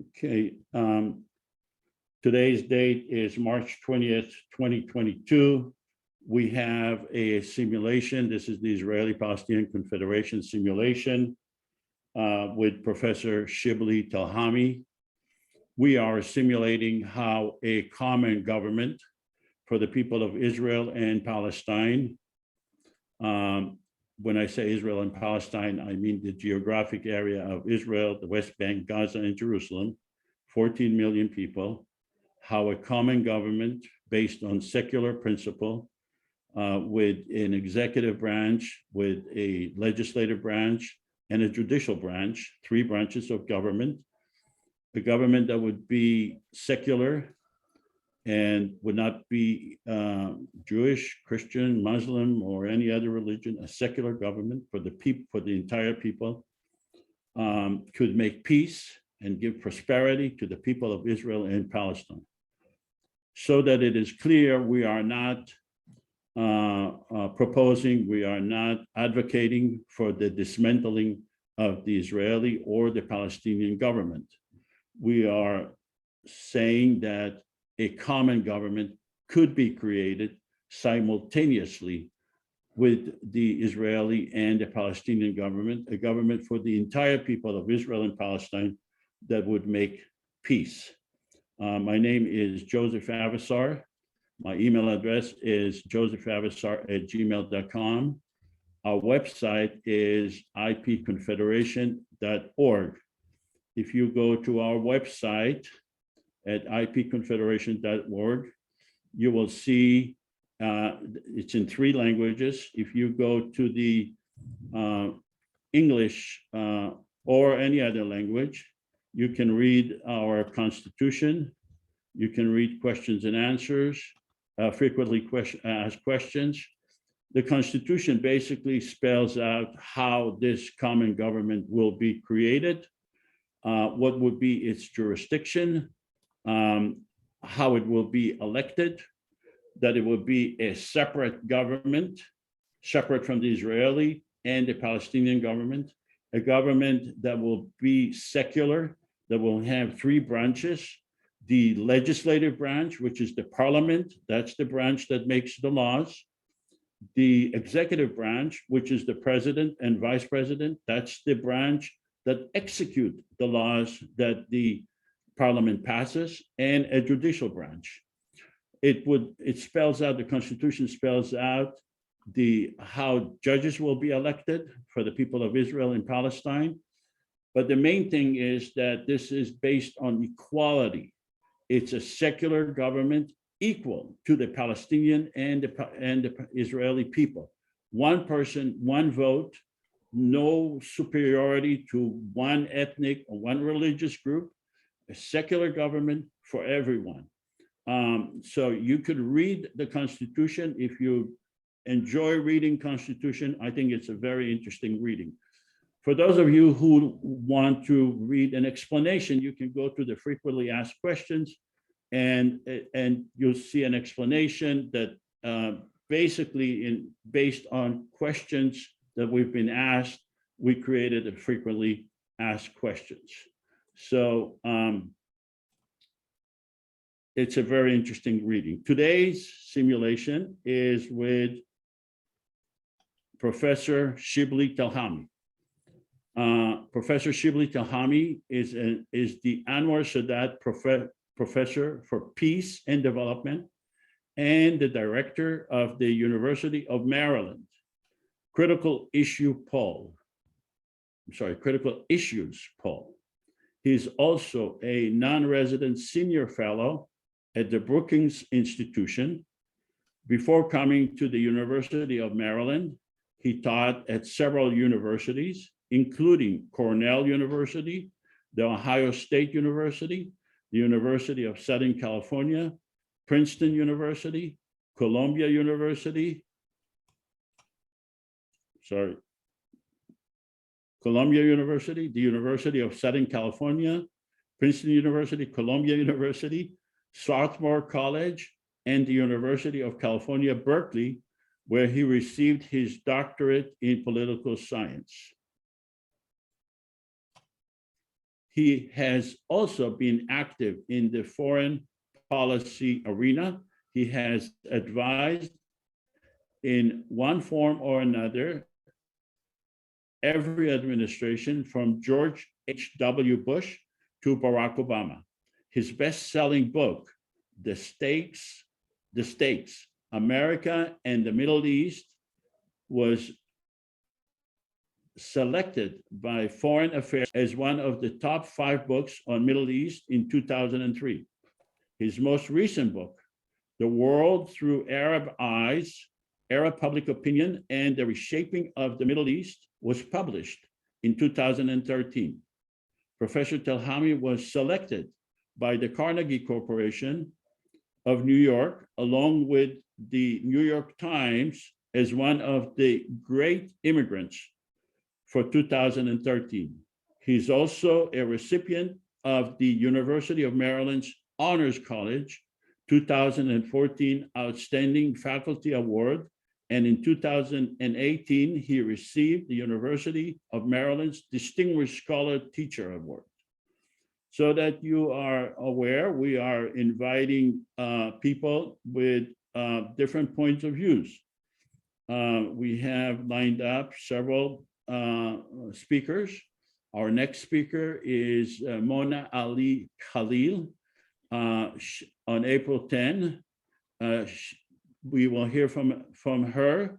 Okay, today's date is March 20th, 2022. We have a simulation. This is the Israeli-Palestinian Confederation simulation with Professor SHIBLEY TELHAMI. We are simulating how a common government for the people of Israel and Palestine. When I say Israel and Palestine, I mean the geographic area of Israel, the West Bank, Gaza, and Jerusalem, 14 million people, how a common government based on secular principle with an executive branch, with a legislative branch, and a judicial branch, 3 branches of government, a government that would be secular and would not be Jewish, Christian, Muslim, or any other religion, a secular government for the people, for the entire people, could make peace and give prosperity to the people of Israel and Palestine. So that it is clear, we are not proposing, we are not advocating for the dismantling of the Israeli or the Palestinian government. We are saying that a common government could be created simultaneously with the Israeli and the Palestinian government, a government for the entire people of Israel and Palestine that would make peace. My name is Joseph Avasar. My email address is josephavassar@gmail.com. Our website is ipconfederation.org. If you go to our website at ipconfederation.org, you will see it's in 3 languages. If you go to the English or any other language, you can read our Constitution. You can read questions and answers, frequently asked questions. The Constitution basically spells out how this common government will be created, what would be its jurisdiction, how it will be elected, that it will be a separate government, separate from the Israeli and the Palestinian government, a government that will be secular, that will have 3 branches, the legislative branch, which is the parliament, that's the branch that makes the laws, the executive branch, which is the president and vice president, that's the branch that execute the laws that the Parliament passes, and a judicial branch. It spells out, the Constitution spells out how judges will be elected for the people of Israel and Palestine. But the main thing is that this is based on equality. It's a secular government equal to the Palestinian and the Israeli people. One person, one vote, no superiority to one ethnic or one religious group, a secular government for everyone. So you could read the Constitution. If you enjoy reading Constitution, I think it's a very interesting reading. For those of you who want to read an explanation, you can go to the frequently asked questions and you'll see an explanation that basically based on questions that we've been asked, we created a frequently asked questions. So it's a very interesting reading. Today's simulation is with Professor SHIBLEY TELHAMI. Professor SHIBLEY TELHAMI is the Anwar Sadat Professor for Peace and Development and the Director of the University of Maryland Critical Issues Poll. He's also a non-resident senior fellow at the Brookings Institution. Before coming to the University of Maryland, he taught at several universities, including Cornell University, the Ohio State University, the University of Southern California, Princeton University, Columbia University, Columbia University, the University of Southern California, Princeton University, Columbia University, Swarthmore College, and the University of California, Berkeley, where he received his doctorate in political science. He has also been active in the foreign policy arena. He has advised in one form or another every administration from George H.W. Bush to Barack Obama. His best-selling book, The Stakes, America and the Middle East, was selected by Foreign Affairs as one of the top 5 books on Middle East in 2003. His most recent book, The World Through Arab Eyes, Arab Public Opinion and the Reshaping of the Middle East, was published in 2013. Professor Telhami was selected by the Carnegie Corporation of New York, along with the New York Times, as one of the great immigrants for 2013. He's also a recipient of the University of Maryland's Honors College 2014 Outstanding Faculty Award, and in 2018, he received the University of Maryland's Distinguished Scholar Teacher Award. So that you are aware, we are inviting people with different points of views. We have lined up several speakers. Our next speaker is Mona Ali Khalil. On April 10, we will hear from her.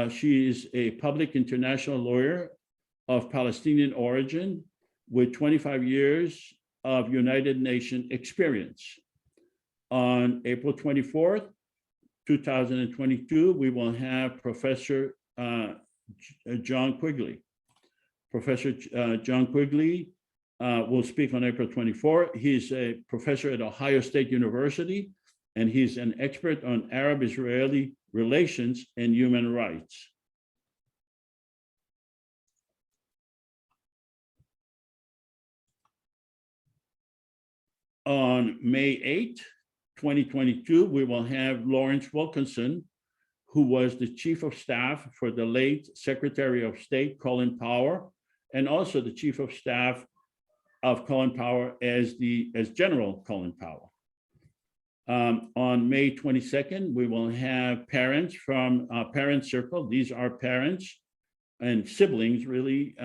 She is a public international lawyer of Palestinian origin with 25 years of United Nations experience. On April 24th, 2022, we will have Professor John Quigley. Professor John Quigley will speak on April 24th. He's a professor at Ohio State University, and he's an expert on Arab-Israeli relations and human rights. On May 8, 2022, we will have Lawrence Wilkinson, who was the chief of staff for the late Secretary of State, Colin Powell, and also the chief of staff of Colin Powell as General Colin Powell. On May 22nd, we will have parents from Parent Circle. These are parents and siblings, really,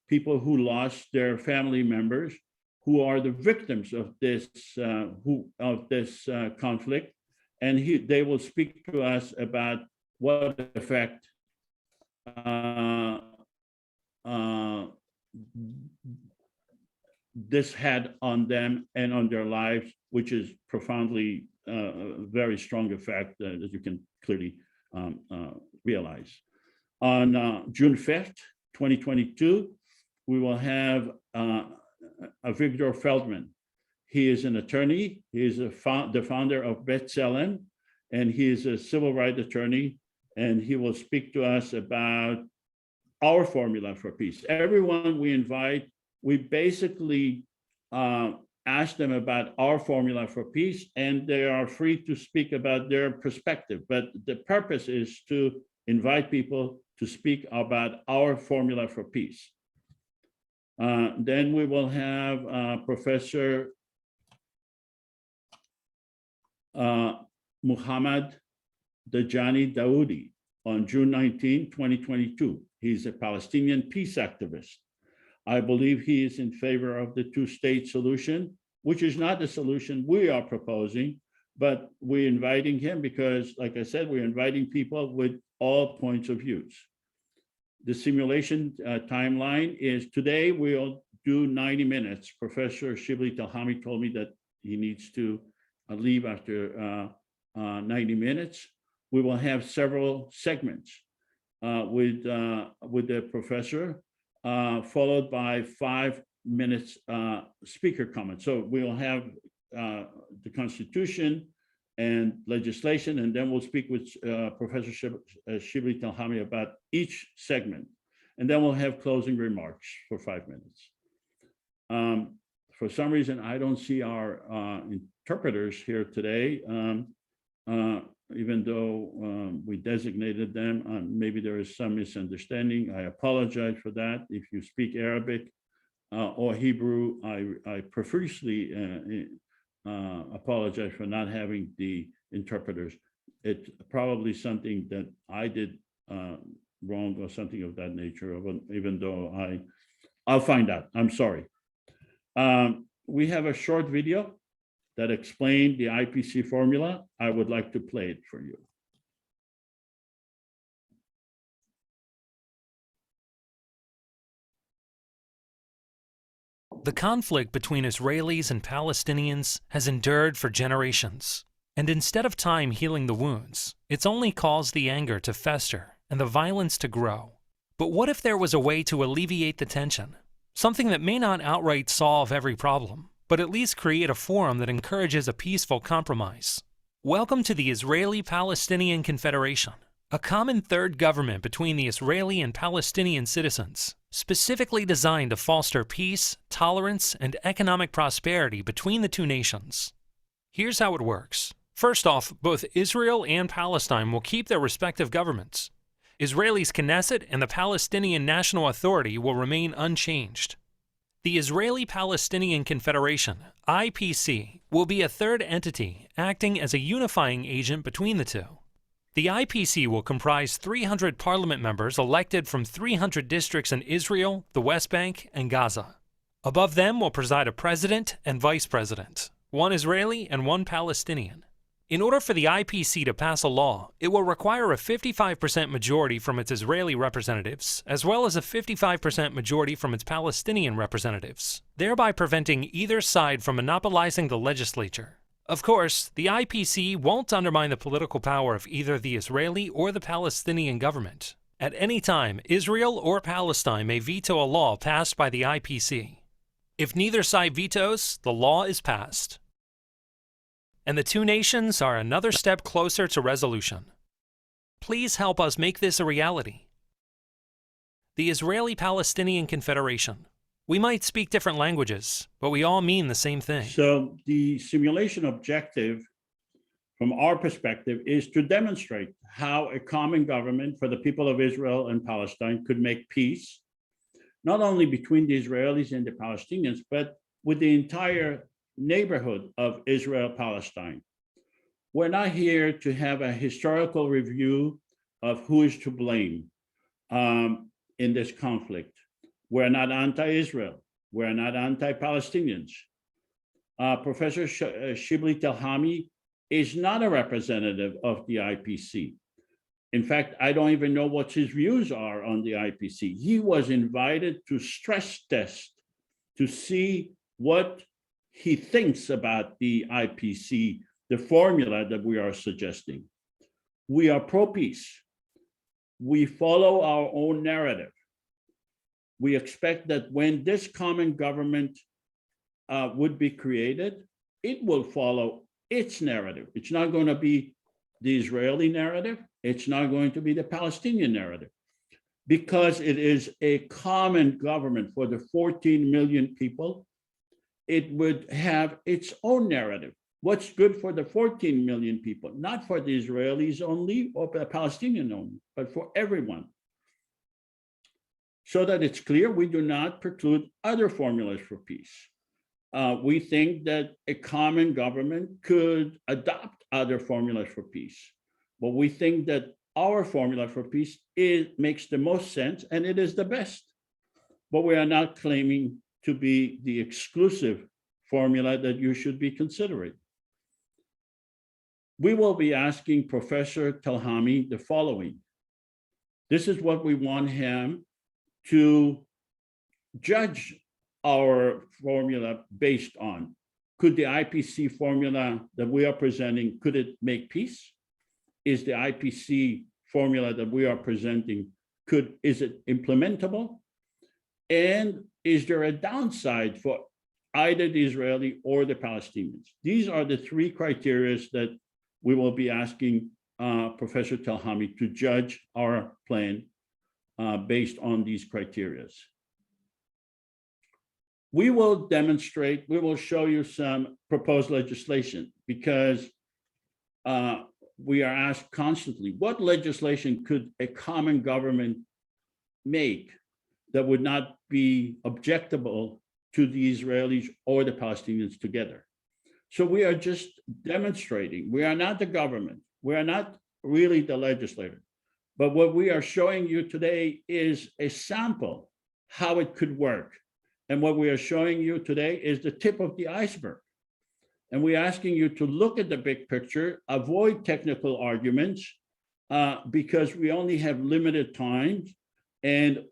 people who lost their family members, who are the victims of this conflict, and they will speak to us about what effect this had on them and on their lives, which is profoundly very strong effect that you can clearly realize. On June 5th, 2022, we will have Victor Feldman. He is an attorney. He is the founder of B'Tselem, and he is a civil rights attorney, and he will speak to us about our formula for peace. Everyone we invite, we basically ask them about our formula for peace, and they are free to speak about their perspective. But the purpose is to invite people to speak about our formula for peace. Then we will have Professor Muhammad Dajani Dawoodi on June 19, 2022. He's a Palestinian peace activist. I believe he is in favor of the two-state solution, which is not the solution we are proposing, but we're inviting him because, like I said, we're inviting people with all points of views. The simulation timeline is today we'll do 90 minutes. Professor SHIBLEY TELHAMI told me that he needs to leave after 90 minutes. We will have several segments with the professor, followed by 5 minutes speaker comments. So we'll have the Constitution and legislation, and then we'll speak with Professor SHIBLEY TELHAMI about each segment. And then we'll have closing remarks for 5 minutes. For some reason, I don't see our interpreters here today, even though we designated them. Maybe there is some misunderstanding. I apologize for that. If you speak Arabic, or Hebrew. I profusely apologize for not having the interpreters. It's probably something that I did wrong or something of that nature, even though I'll find out. I'm sorry. We have a short video that explained the IPC formula. I would like to play it for you. The conflict between Israelis and Palestinians has endured for generations, and instead of time healing the wounds, it's only caused the anger to fester and the violence to grow. But what if there was a way to alleviate the tension? Something that may not outright solve every problem, but at least create a forum that encourages a peaceful compromise. Welcome to the Israeli-Palestinian Confederation, a common third government between the Israeli and Palestinian citizens, specifically designed to foster peace, tolerance, and economic prosperity between the two nations. Here's how it works. First off, both Israel and Palestine will keep their respective governments. Israel's Knesset and the Palestinian National Authority will remain unchanged. The Israeli-Palestinian Confederation, IPC, will be a third entity acting as a unifying agent between the two. The IPC will comprise 300 parliament members elected from 300 districts in Israel, the West Bank, and Gaza. Above them will preside a president and vice president, one Israeli and one Palestinian. In order for the IPC to pass a law, it will require a 55% majority from its Israeli representatives, as well as a 55% majority from its Palestinian representatives, thereby preventing either side from monopolizing the legislature. Of course, the IPC won't undermine the political power of either the Israeli or the Palestinian government. At any time, Israel or Palestine may veto a law passed by the IPC. If neither side vetoes, the law is passed. And the two nations are another step closer to resolution. Please help us make this a reality. The Israeli-Palestinian Confederation. We might speak different languages, but we all mean the same thing. So the simulation objective, from our perspective, is to demonstrate how a common government for the people of Israel and Palestine could make peace, not only between the Israelis and the Palestinians, but with the entire neighborhood of Israel-Palestine. We're not here to have a historical review of who is to blame in this conflict. We're not anti-Israel. We're not anti-Palestinians. Professor SHIBLEY TELHAMI is not a representative of the IPC. In fact, I don't even know what his views are on the IPC. He was invited to stress test to see what he thinks about the IPC, the formula that we are suggesting. We are pro-peace. We follow our own narrative. We expect that when this common government would be created, it will follow its narrative. It's not going to be the Israeli narrative. It's not going to be the Palestinian narrative, because it is a common government for the 14 million people. It would have its own narrative. What's good for the 14 million people, not for the Israelis only or the Palestinian only, but for everyone. So that it's clear, we do not preclude other formulas for peace. We think that a common government could adopt other formulas for peace, but we think that our formula for peace makes the most sense and it is the best. But we are not claiming to be the exclusive formula that you should be considering. We will be asking Professor TELHAMI the following. This is what we want him to judge our formula based on. Could the IPC formula that we are presenting, could it make peace? Is the IPC formula that we are presenting, is it implementable? And is there a downside for either the Israeli or the Palestinians? These are the three criteria that we will be asking Professor TELHAMI to judge our plan based on these criteria. We will demonstrate, we will show you some proposed legislation, because we are asked constantly, what legislation could a common government make that would not be objectable to the Israelis or the Palestinians together. So we are just demonstrating. We are not the government. We are not really the legislator. But what we are showing you today is a sample how it could work. And what we are showing you today is the tip of the iceberg. And we're asking you to look at the big picture, avoid technical arguments, because we only have limited time. And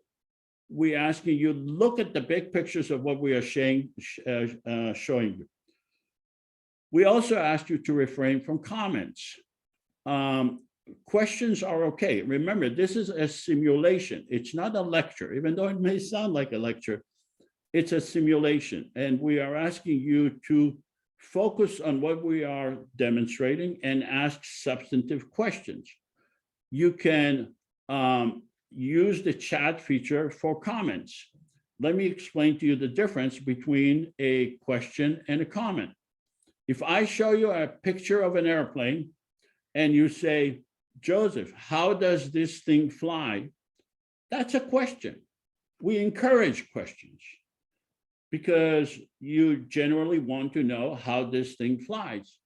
we're asking you look at the big pictures of what we are showing you. We also ask you to refrain from comments. Questions are okay. Remember, this is a simulation. It's not a lecture, even though it may sound like a lecture. It's a simulation, and we are asking you to focus on what we are demonstrating and ask substantive questions. You can use the chat feature for comments. Let me explain to you the difference between a question and a comment. If I show you a picture of an airplane and you say, Joseph, how does this thing fly? That's a question. We encourage questions because you generally want to know how this thing flies.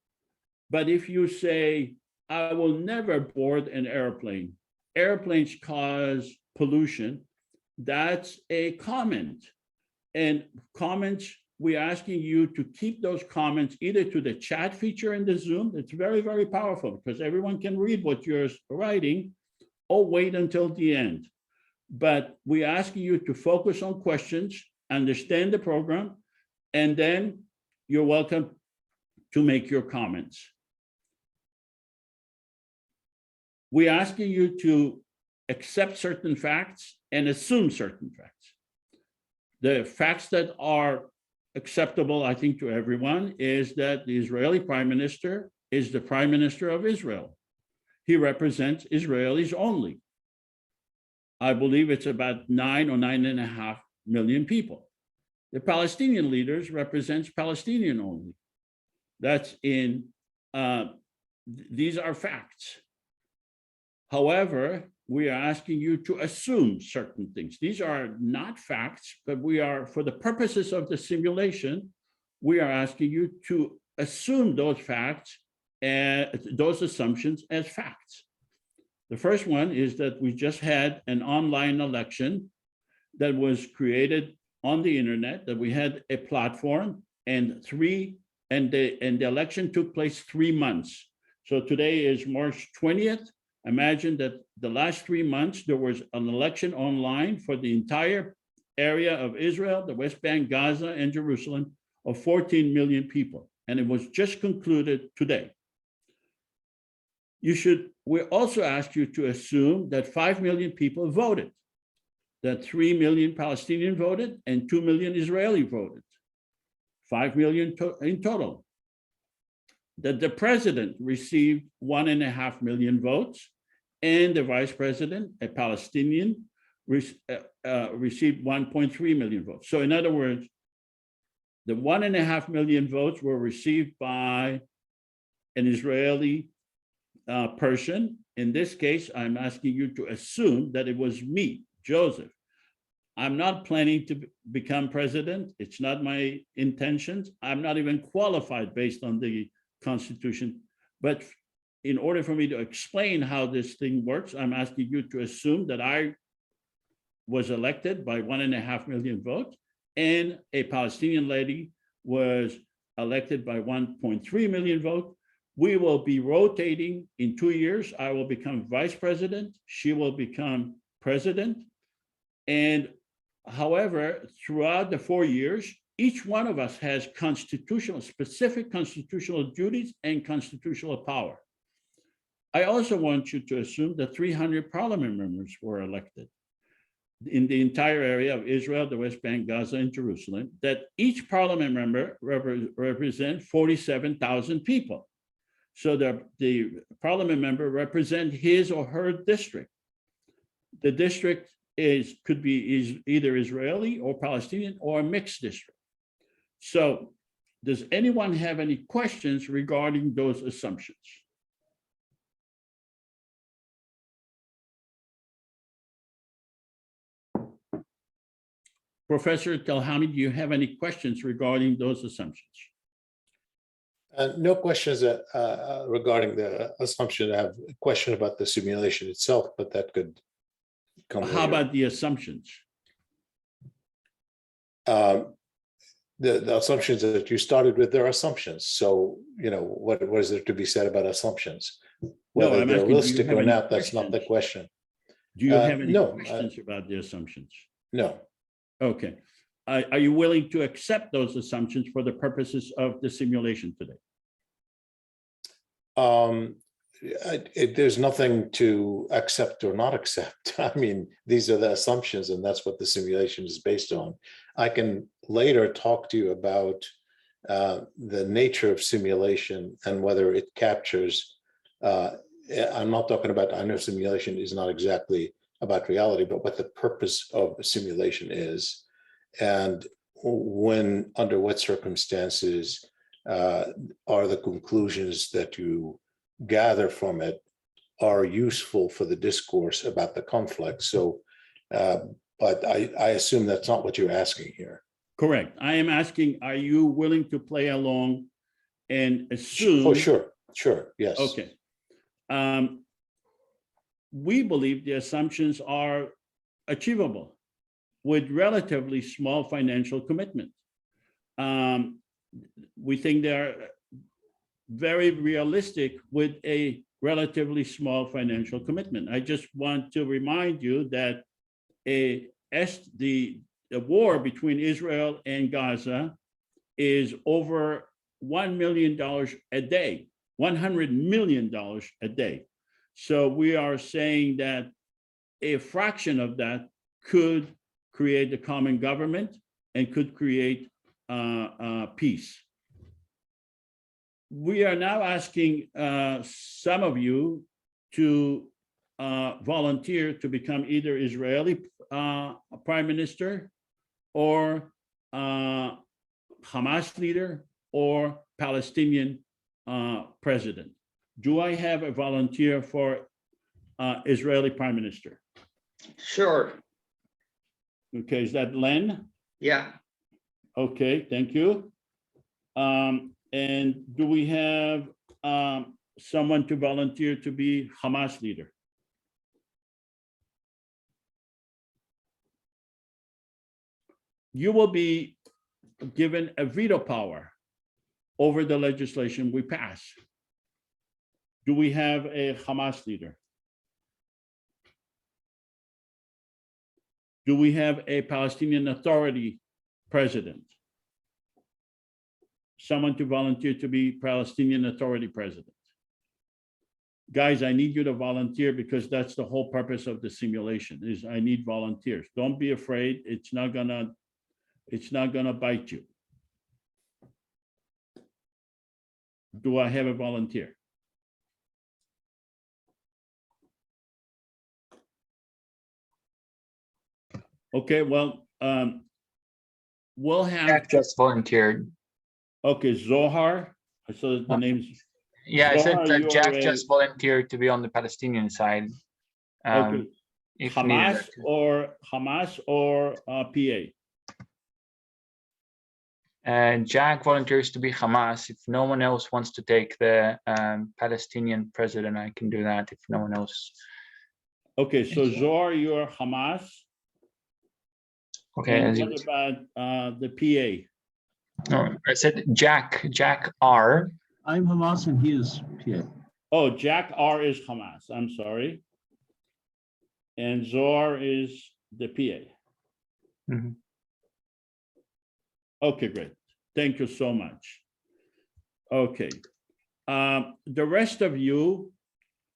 But if you say, I will never board an airplane, airplanes cause pollution, that's a comment. And comments, we're asking you to keep those comments either to the chat feature in the Zoom. It's very, very powerful because everyone can read what you're writing, or wait until the end. But we're asking you to focus on questions, understand the program, and then you're welcome to make your comments. We're asking you to accept certain facts and assume certain facts. The facts that are acceptable, I think, to everyone is that the Israeli prime minister is the prime minister of Israel. He represents Israelis only. I believe it's about 9 or 9.5 million people. The Palestinian leaders represents Palestinian only. That's in, these are facts. However, we are asking you to assume certain things. These are not facts, but we are, for the purposes of the simulation, we are asking you to assume those facts and those assumptions as facts. The first one is that we just had an online election that was created on the internet, that we had a platform and the election took place 3 months. So today is March 20th. Imagine that the last 3 months, there was an election online for the entire area of Israel, the West Bank, Gaza, and Jerusalem of 14 million people. And it was just concluded today. We also ask you to assume that 5 million people voted, that 3 million Palestinian voted and 2 million Israeli voted, 5 million in total. That the president received 1.5 million votes, and the vice president, a Palestinian, received 1.3 million votes. So in other words, the 1.5 million votes were received by an Israeli person. In this case, I'm asking you to assume that it was me, Joseph. I'm not planning to become president. It's not my intentions. I'm not even qualified based on the Constitution. But in order for me to explain how this thing works, I'm asking you to assume that I was elected by 1.5 million votes, and a Palestinian lady was elected by 1.3 million votes. We will be rotating in 2 years. I will become vice president. She will become president. And however, throughout the 4 years, each one of us has specific constitutional duties and constitutional power. I also want you to assume that 300 parliament members were elected in the entire area of Israel, the West Bank, Gaza, and Jerusalem, that each parliament member represents 47,000 people. So the parliament member represents his or her district. The district could be either Israeli or Palestinian or a mixed district. So does anyone have any questions regarding those assumptions? Professor Telhami, do you have any questions regarding those assumptions? No questions regarding the assumption. I have a question about the simulation itself, but that could come later. How about the assumptions? The assumptions that you started with, they're assumptions. So, what is there to be said about assumptions? Whether I'm they're asking, do you realistic have or any not, that's not the questions? question. Do you have any No, questions about the assumptions? No. Okay. Are you willing to accept those assumptions for the purposes of the simulation today? There's nothing to accept or not accept. I mean, these are the assumptions, and that's what the simulation is based on. I can later talk to you about the nature of simulation and whether it captures. I'm not talking about, I know simulation is not exactly about reality, but what the purpose of a simulation is, and when, under what circumstances are the conclusions that you gather from it are useful for the discourse about the conflict. So, but I assume that's not what you're asking here. Correct. I am asking, are you willing to play along and assume? Oh, sure, yes. Okay. We believe the assumptions are achievable with relatively small financial commitment. We think they're very realistic with a relatively small financial commitment. I just want to remind you that the war between Israel and Gaza is over $1 million a day, $100 million a day. So we are saying that a fraction of that could create a common government and could create peace. We are now asking some of you to volunteer to become either Israeli prime minister or Hamas leader or Palestinian president. Do I have a volunteer for Israeli prime minister? Sure. Okay, is that Len? Yeah. Okay, thank you. And do we have someone to volunteer to be Hamas leader? You will be given a veto power over the legislation we pass. Do we have a Hamas leader? Do we have a Palestinian Authority president? Someone to volunteer to be Palestinian Authority president. Guys, I need you to volunteer because that's the whole purpose of the simulation is I need volunteers. Don't be afraid. It's not gonna bite you. Do I have a volunteer? Okay, well, we'll have. Jack just volunteered. Okay, Zohar. So the name's. Yeah, I said Zohar, that you Jack are just volunteered to be on the Palestinian side. Okay, If Hamas needed. or PA. And Jack volunteers to be Hamas. If no one else wants to take the Palestinian president, I can do that. If no one else. Okay, so Zohar, you're Hamas. Okay. And what about the PA? No, I said Jack R. I'm Hamas and he is PA. Oh, Jack R is Hamas. I'm sorry. And Zohar is the PA. Mhm. Okay, great. Thank you so much. Okay. The rest of you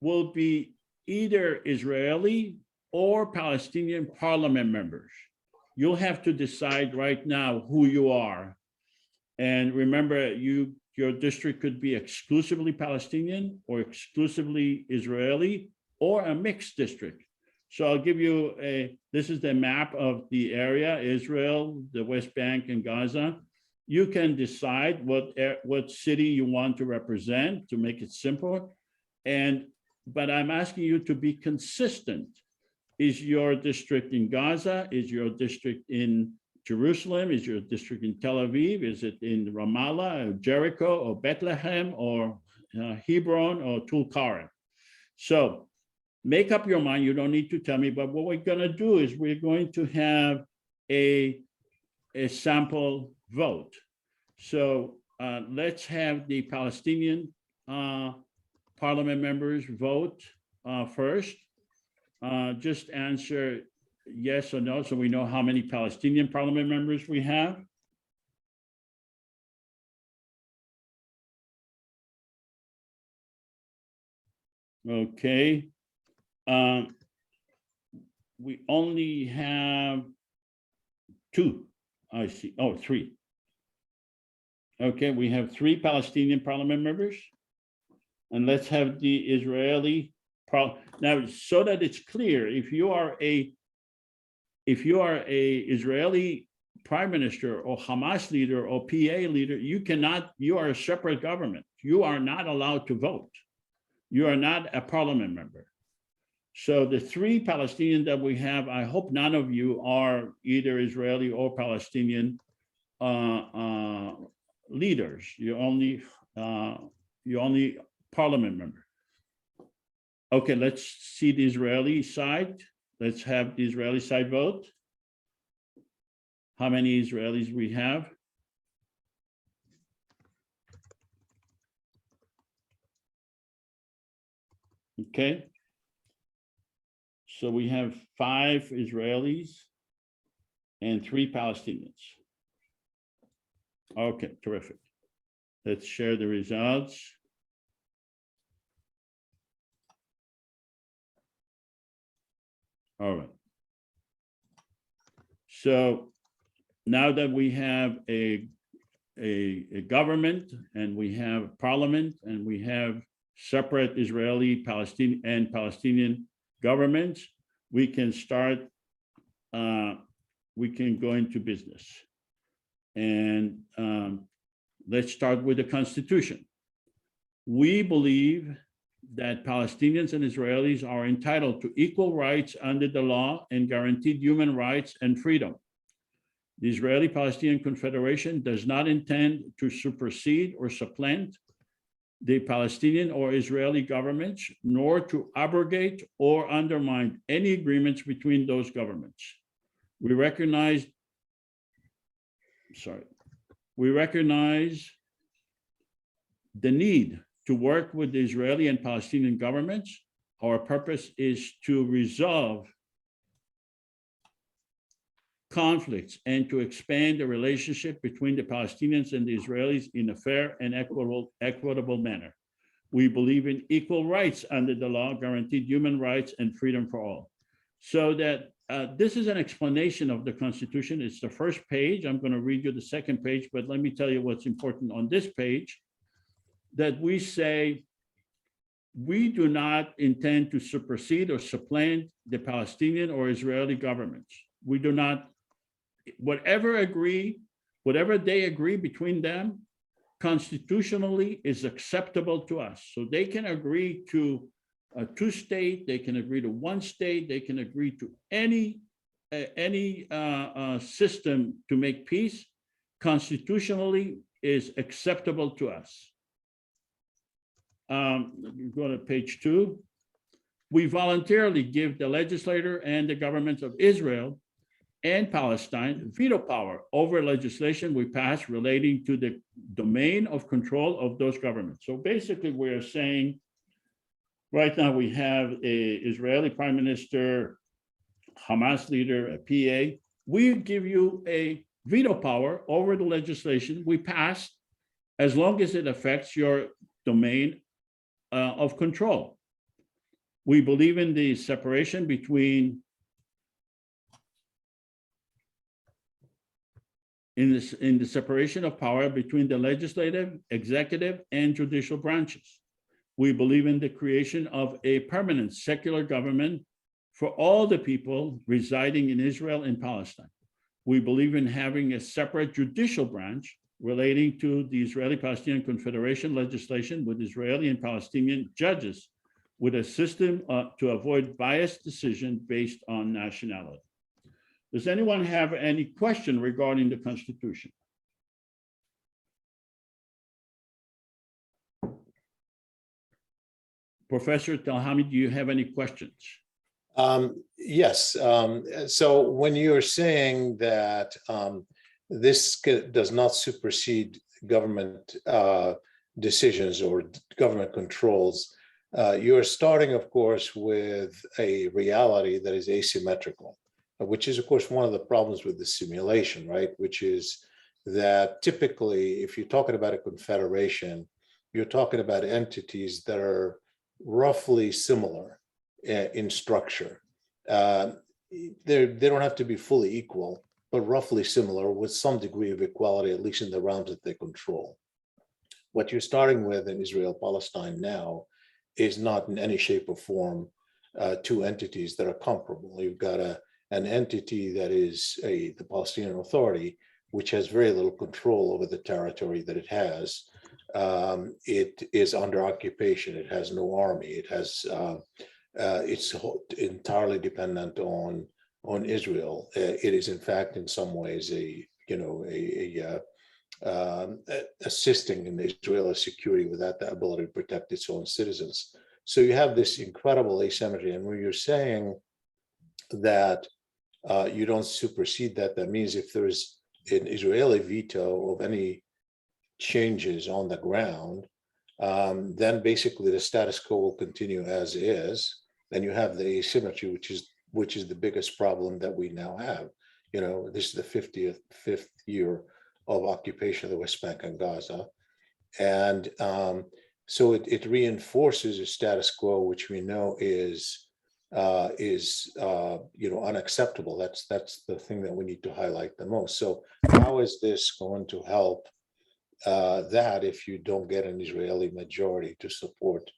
will be either Israeli or Palestinian parliament members. You'll have to decide right now who you are. And remember, your district could be exclusively Palestinian or exclusively Israeli or a mixed district. So I'll give you this is the map of the area, Israel, the West Bank and Gaza. You can decide what city you want to represent to make it simple. But I'm asking you to be consistent. Is your district in Gaza? Is your district in Jerusalem? Is your district in Tel Aviv? Is it in Ramallah, or Jericho, or Bethlehem, or Hebron, or Tulkarem? So make up your mind. You don't need to tell me, but what we're going to do is we're going to have a sample vote. So let's have the Palestinian parliament members vote first. Just answer yes or no, so we know how many Palestinian parliament members we have. Okay. We only have 2, I see. Oh, 3. Okay, we have 3 Palestinian parliament members. And let's have the Israeli now, so that it's clear, if you are a Israeli prime minister or Hamas leader or PA leader, you are a separate government. You are not allowed to vote. You are not a parliament member. So the 3 Palestinians that we have, I hope none of you are either Israeli or Palestinian leaders. You're only parliament member. Okay, let's see the Israeli side. Let's have the Israeli side vote. How many Israelis we have? Okay. So we have 5 Israelis and 3 Palestinians. Okay, terrific. Let's share the results. All right. So now that we have a government and we have parliament and we have separate Israeli, Palestinian, and Palestinian governments, we can start, we can go into business. And let's start with the Constitution. We believe that Palestinians and Israelis are entitled to equal rights under the law and guaranteed human rights and freedom. The Israeli-Palestinian Confederation does not intend to supersede or supplant the Palestinian or Israeli governments, nor to abrogate or undermine any agreements between those governments. We recognize the need to work with the Israeli and Palestinian governments. Our purpose is to resolve conflicts and to expand the relationship between the Palestinians and the Israelis in a fair and equitable manner. We believe in equal rights under the law, guaranteed human rights and freedom for all. So that this is an explanation of the Constitution. It's the first page. I'm going to read you the second page, but let me tell you what's important on this page, that we say we do not intend to supersede or supplant the Palestinian or Israeli governments. We do not, whatever they agree between them, constitutionally is acceptable to us. So they can agree to a 2-state, they can agree to 1 state, they can agree to any system to make peace, constitutionally is acceptable to us. Go to page 2. We voluntarily give the legislator and the governments of Israel and Palestine veto power over legislation we pass relating to the domain of control of those governments. So basically we're saying, right now we have an Israeli prime minister, Hamas leader, a PA. We give you a veto power over the legislation we pass as long as it affects your domain of control. We believe in the separation between in the separation of power between the legislative, executive, and judicial branches. We believe in the creation of a permanent secular government for all the people residing in Israel and Palestine. We believe in having a separate judicial branch relating to the Israeli-Palestinian Confederation legislation with Israeli and Palestinian judges, with a system to avoid biased decision based on nationality. Does anyone have any question regarding the Constitution? Professor Telhami, do you have any questions? Yes. So when you're saying that this does not supersede government decisions or government controls, you're starting, of course, with a reality that is asymmetrical, which is, of course, one of the problems with the simulation, right? Which is that typically, if you're talking about a confederation, you're talking about entities that are roughly similar in structure. They don't have to be fully equal, but roughly similar with some degree of equality, at least in the realms that they control. What you're starting with in Israel-Palestine now is not in any shape or form two entities that are comparable. You've got an entity that is the Palestinian Authority, which has very little control over the territory that it has. It is under occupation. It has no army. It has it's entirely dependent on Israel. It is, in fact, in some ways, assisting in Israeli security without the ability to protect its own citizens. So you have this incredible asymmetry. And when you're saying that you don't supersede that, that means if there is an Israeli veto of any changes on the ground, then basically the status quo will continue as is. Then you have the asymmetry, which is the biggest problem that we now have. You know, this is the 55th year of occupation of the West Bank and Gaza, and so it reinforces a status quo, which we know is unacceptable. That's the thing that we need to highlight the most. So how is this going to help that if you don't get an Israeli majority to support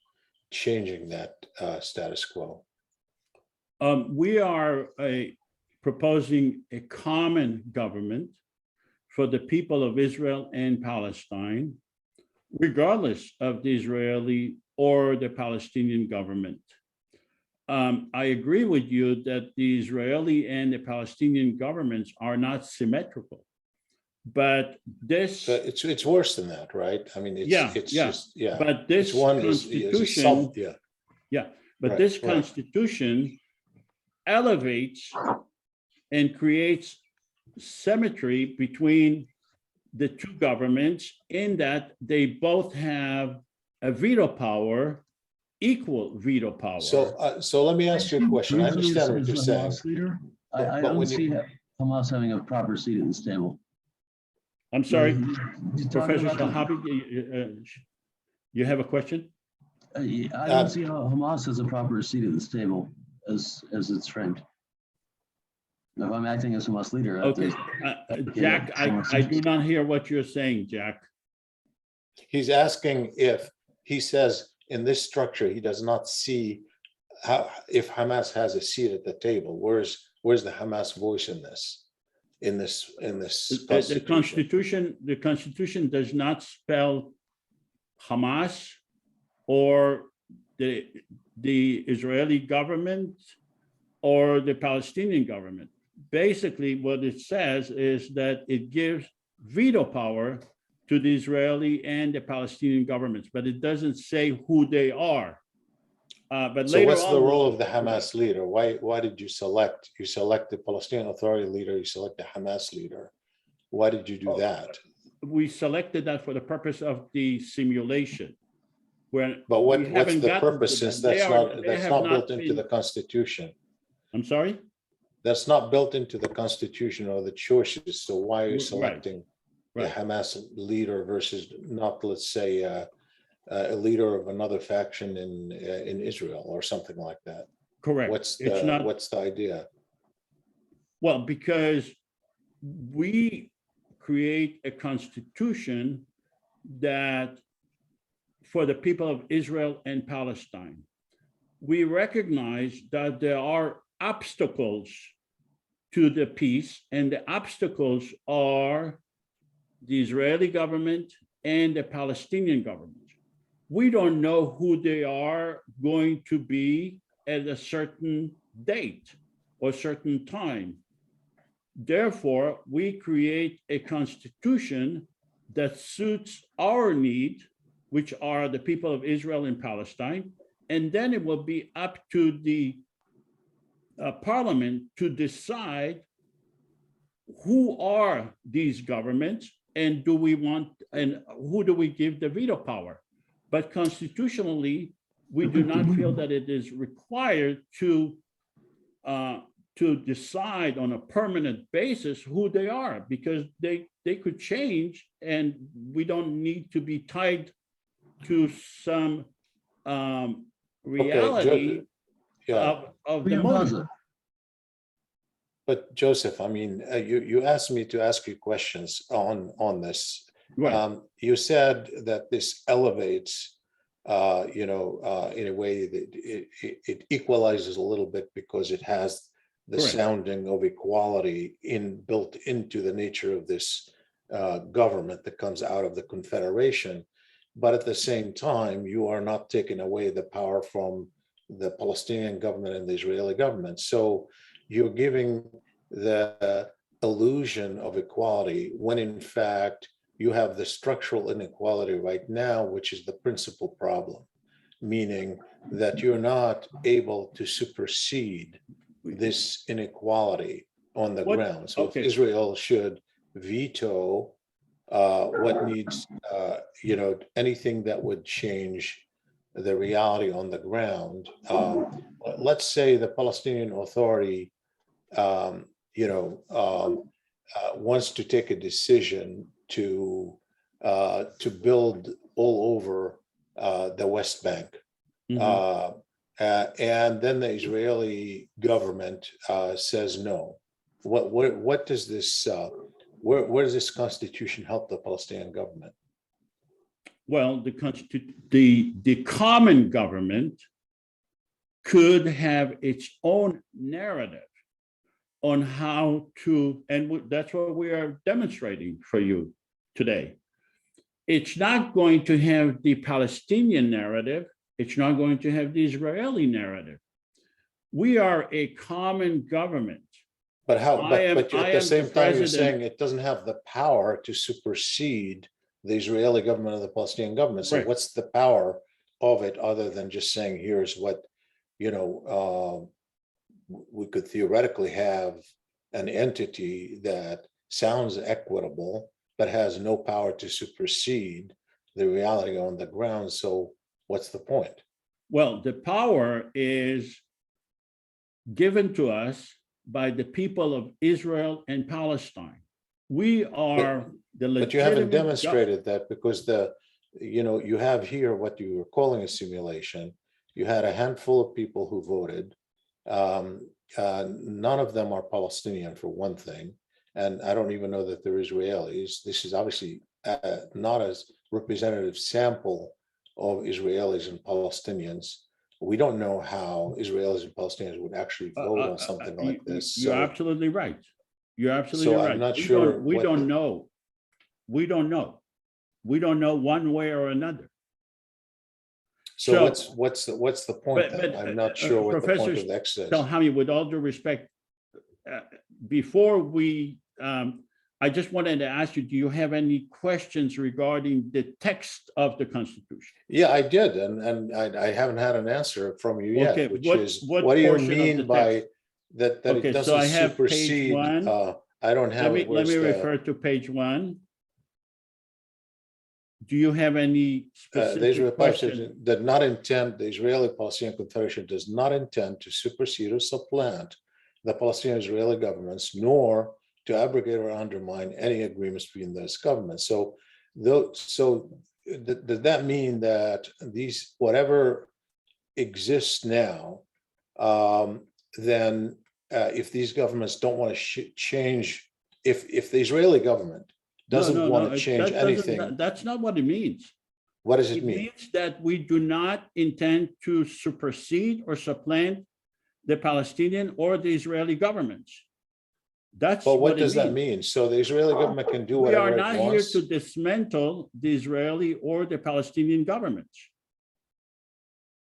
changing that status quo? We are proposing a common government for the people of Israel and Palestine, regardless of the Israeli or the Palestinian government. I agree with you that the Israeli and the Palestinian governments are not symmetrical, but this— it's worse than that, right? I mean, it's just. But this Constitution, Right, this Constitution elevates and creates symmetry between the two governments in that they both have a veto power, equal veto power. So let me ask you a question. I understand what you're saying. Leader. I But don't when see Hamas having a proper seat at this table. I'm sorry, He's talking Professor about Salhabi, you have a question? I don't see how Hamas has a proper seat at this table as it's framed. If I'm acting as Hamas leader, Okay, Jack, I do not hear what you're saying, Jack. He's asking if he says in this structure, he does not see how, if Hamas has a seat at the table, where's the Hamas voice in this? Constitution? The Constitution does not spell Hamas or the Israeli government or the Palestinian government. Basically, what it says is that it gives veto power to the Israeli and the Palestinian governments, but it doesn't say who they are. But So later what's on, the role of the Hamas leader? Why did you select the Palestinian Authority leader, you select the Hamas leader? Why did you do that? We selected that for the purpose of the simulation. But what's the purpose, since that's not built into the Constitution? I'm sorry? That's not built into the Constitution or the choices. So why are you selecting the Right. Hamas leader versus not, let's say, a leader of another faction in Israel or something like that? Correct. What's the idea? Well, because we create a constitution that for the people of Israel and Palestine, we recognize that there are obstacles to the peace, and the obstacles are the Israeli government and the Palestinian government. We don't know who they are going to be at a certain date or certain time. Therefore, we create a constitution that suits our need, which are the people of Israel and Palestine, and then it will be up to the parliament to decide who are these governments and do we want, and who do we give the veto power. But constitutionally, we do not feel that it is required to decide on a permanent basis who they are, because they could change and we don't need to be tied to some reality Yeah, of the moment. but Joseph, I mean, you asked me to ask you questions on this. Right. You said that this elevates, in a way that it equalizes a little bit because it has the Correct. sounding of equality built into the nature of this government that comes out of the Confederation. But at the same time, you are not taking away the power from the Palestinian government and the Israeli government. So you're giving the illusion of equality when in fact you have the structural inequality right now, which is the principal problem, meaning that you're not able to supersede this inequality on the ground. So if Israel should veto what needs, anything that would change the reality on the ground. Let's say the Palestinian Authority, wants to take a decision to build all over the West Bank. Mhm. And then the Israeli government says no. What does this? Where does this constitution help the Palestinian government? Well, the common government could have its own narrative on how to, and that's what we are demonstrating for you today. It's not going to have the Palestinian narrative. It's not going to have the Israeli narrative. We are a common government. But how? But at the same time, you're president. saying it doesn't have the power to supersede the Israeli government or the Palestinian government. So Right. what's the power of it other than just saying, here's what, we could theoretically have an entity that sounds equitable, but has no power to supersede the reality on the ground. So what's the point? Well, the power is given to us by the people of Israel and Palestine. We are the legitimate. But you haven't demonstrated that, because you have here what you were calling a simulation. You had a handful of people who voted. None of them are Palestinian, for one thing. And I don't even know that they're Israelis. This is obviously not a representative sample of Israelis and Palestinians. We don't know how Israelis and Palestinians would actually vote on something like this. You're absolutely right. You're absolutely So right. I'm not sure. We don't know. We don't know. We don't know one way or another. So what's the point then? I'm not sure what the point Professor of the exercise is. Telhami, with all due respect, before we, I just wanted to ask you, do you have any questions regarding the text of the Constitution? Yeah, I did, and I haven't had an answer from you yet, Okay, which what- is, what what do you portion of the mean by text? that Okay, it so I doesn't have page supersede? one. I don't have it. Let Where's me the- refer to page 1. Do you have any The specific Israeli question? Palestinian did not intend, the Israeli Palestinian Confederation does not intend to supersede or supplant the Palestinian Israeli governments, nor to abrogate or undermine any agreements between those governments. So does that mean that these, whatever exists now, then if these governments don't want to change, if the Israeli government doesn't want to change anything, That's not what it means. what does it It mean? means that we do not intend to supersede or supplant the Palestinian or the Israeli governments. That's But what it does that means. mean? So the Israeli government can do We are whatever it not here wants? to dismantle the Israeli or the Palestinian governments.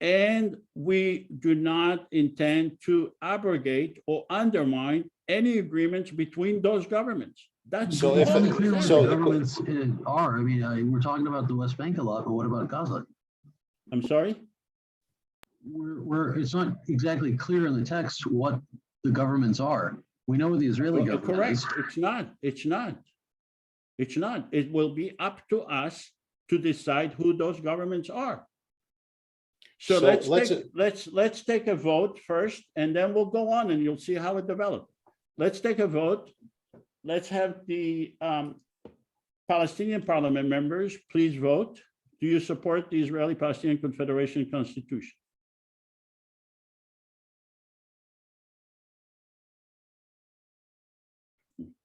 And we do not intend to abrogate or undermine any agreements between those governments. That's So It's if all it- we're unclear what saying. so the the- governments are. I mean, we're talking about the West Bank a lot, but what about Gaza? I'm sorry? It's not exactly clear in the text what the governments are. We know what the Israeli government Correct. is. It's not. It's not. It's not. It will be up to us to decide who those governments are. So So let's take a vote first, and then we'll go on, and you'll see how it develops. Let's take a vote. Let's have the Palestinian parliament members please vote. Do you support the Israeli-Palestinian Confederation Constitution?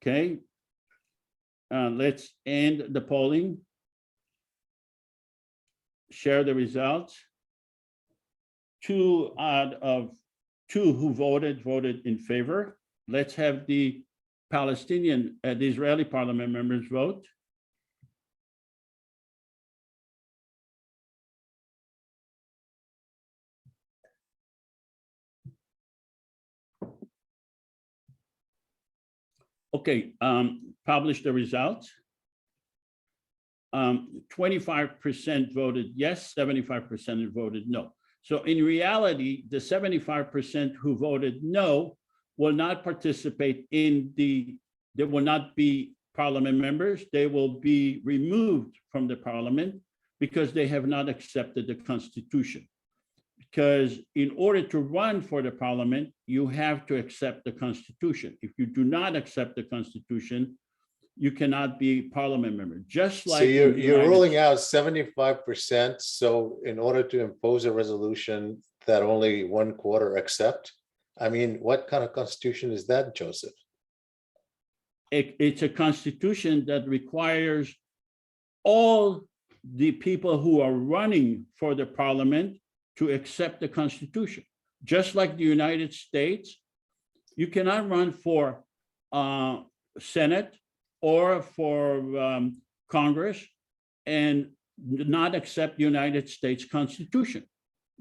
Okay. Let's end the polling. Share the results. 2 out of 2 who voted in favor. Let's have the Palestinian, the Israeli parliament members vote. Okay, publish the results. 25% voted yes, 75% voted no. So in reality, the 75% who voted no will not participate in they will not be parliament members. They will be removed from the parliament because they have not accepted the Constitution. Because in order to run for the parliament, you have to accept the Constitution. If you do not accept the Constitution, you cannot be parliament member. Just like so you're ruling out 75%. So in order to impose a resolution that only 1/4 accept, I mean, what kind of constitution is that, Joseph? It's a constitution that requires all the people who are running for the parliament to accept the Constitution. Just like the United States, you cannot run for Senate or for Congress and not accept the United States Constitution.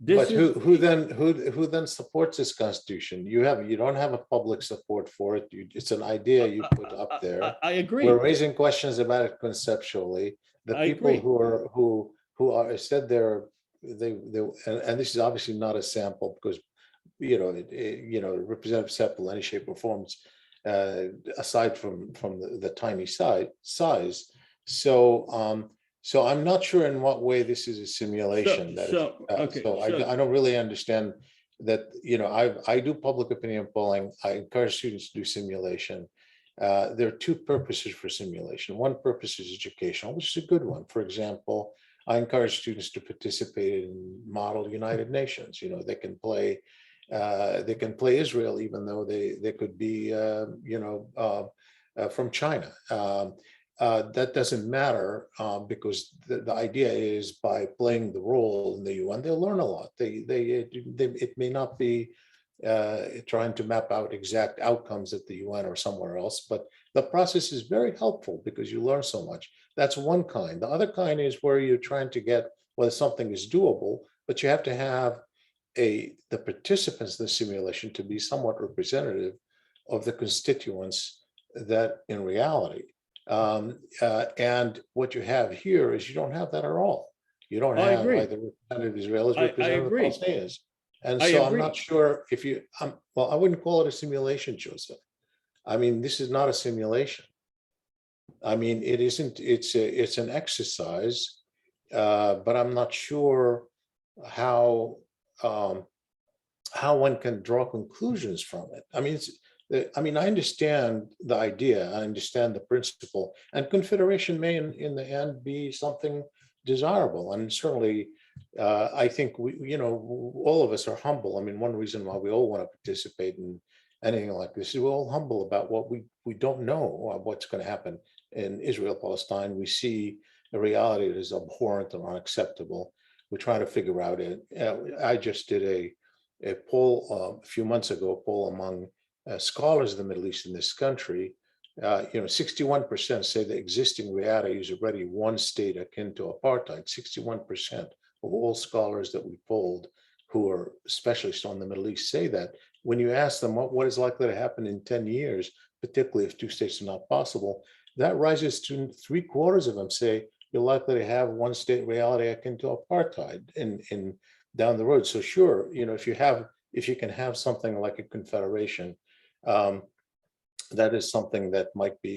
But who then supports this constitution? You don't have a public support for it. It's an idea you put up there. I agree. We're raising questions about it conceptually. The I people agree. who are said and this is obviously not a sample because Representative Seppel, any shape or forms, aside from the tiny size. So I'm not sure in what way this is a simulation. I don't really understand that. I do public opinion polling. I encourage students to do simulation. There are 2 purposes for simulation. One purpose is educational, which is a good one. For example, I encourage students to participate in Model United Nations. They can play Israel, even though they could be, from China. That doesn't matter because the idea is by playing the role in the UN, they'll learn a lot. It may not be trying to map out exact outcomes at the UN or somewhere else, but the process is very helpful because you learn so much. That's one kind. The other kind is where you're trying to get whether something is doable, but you have to have the participants in the simulation to be somewhat representative of the constituents that in reality. And what you have here is you don't have that at all. You don't have either representative Israelis or representative Palestinians. And so I'm not sure if you, well, I wouldn't call it a simulation, Joseph. I mean, this is not a simulation. I mean, it isn't, it's an exercise, but I'm not sure how one can draw conclusions from it. I mean, I understand the idea, I understand the principle, and confederation may in the end be something desirable. And certainly, I think all of us are humble. I mean, one reason why we all want to participate in anything like this is we're all humble about what we don't know what's going to happen in Israel, Palestine. We see a reality that is abhorrent and unacceptable. We're trying to figure out it. I just did a poll a few months ago, a poll among scholars of the Middle East in this country. 61% say the existing reality is already one state akin to apartheid. 61% of all scholars that we polled who are specialists on the Middle East say that. when you ask them what is likely to happen in 10 years, particularly if two states are not possible, that rises to 3/4 of them say you're likely to have one state reality akin to apartheid in down the road. So sure, if you can have something like a confederation, that is something that might be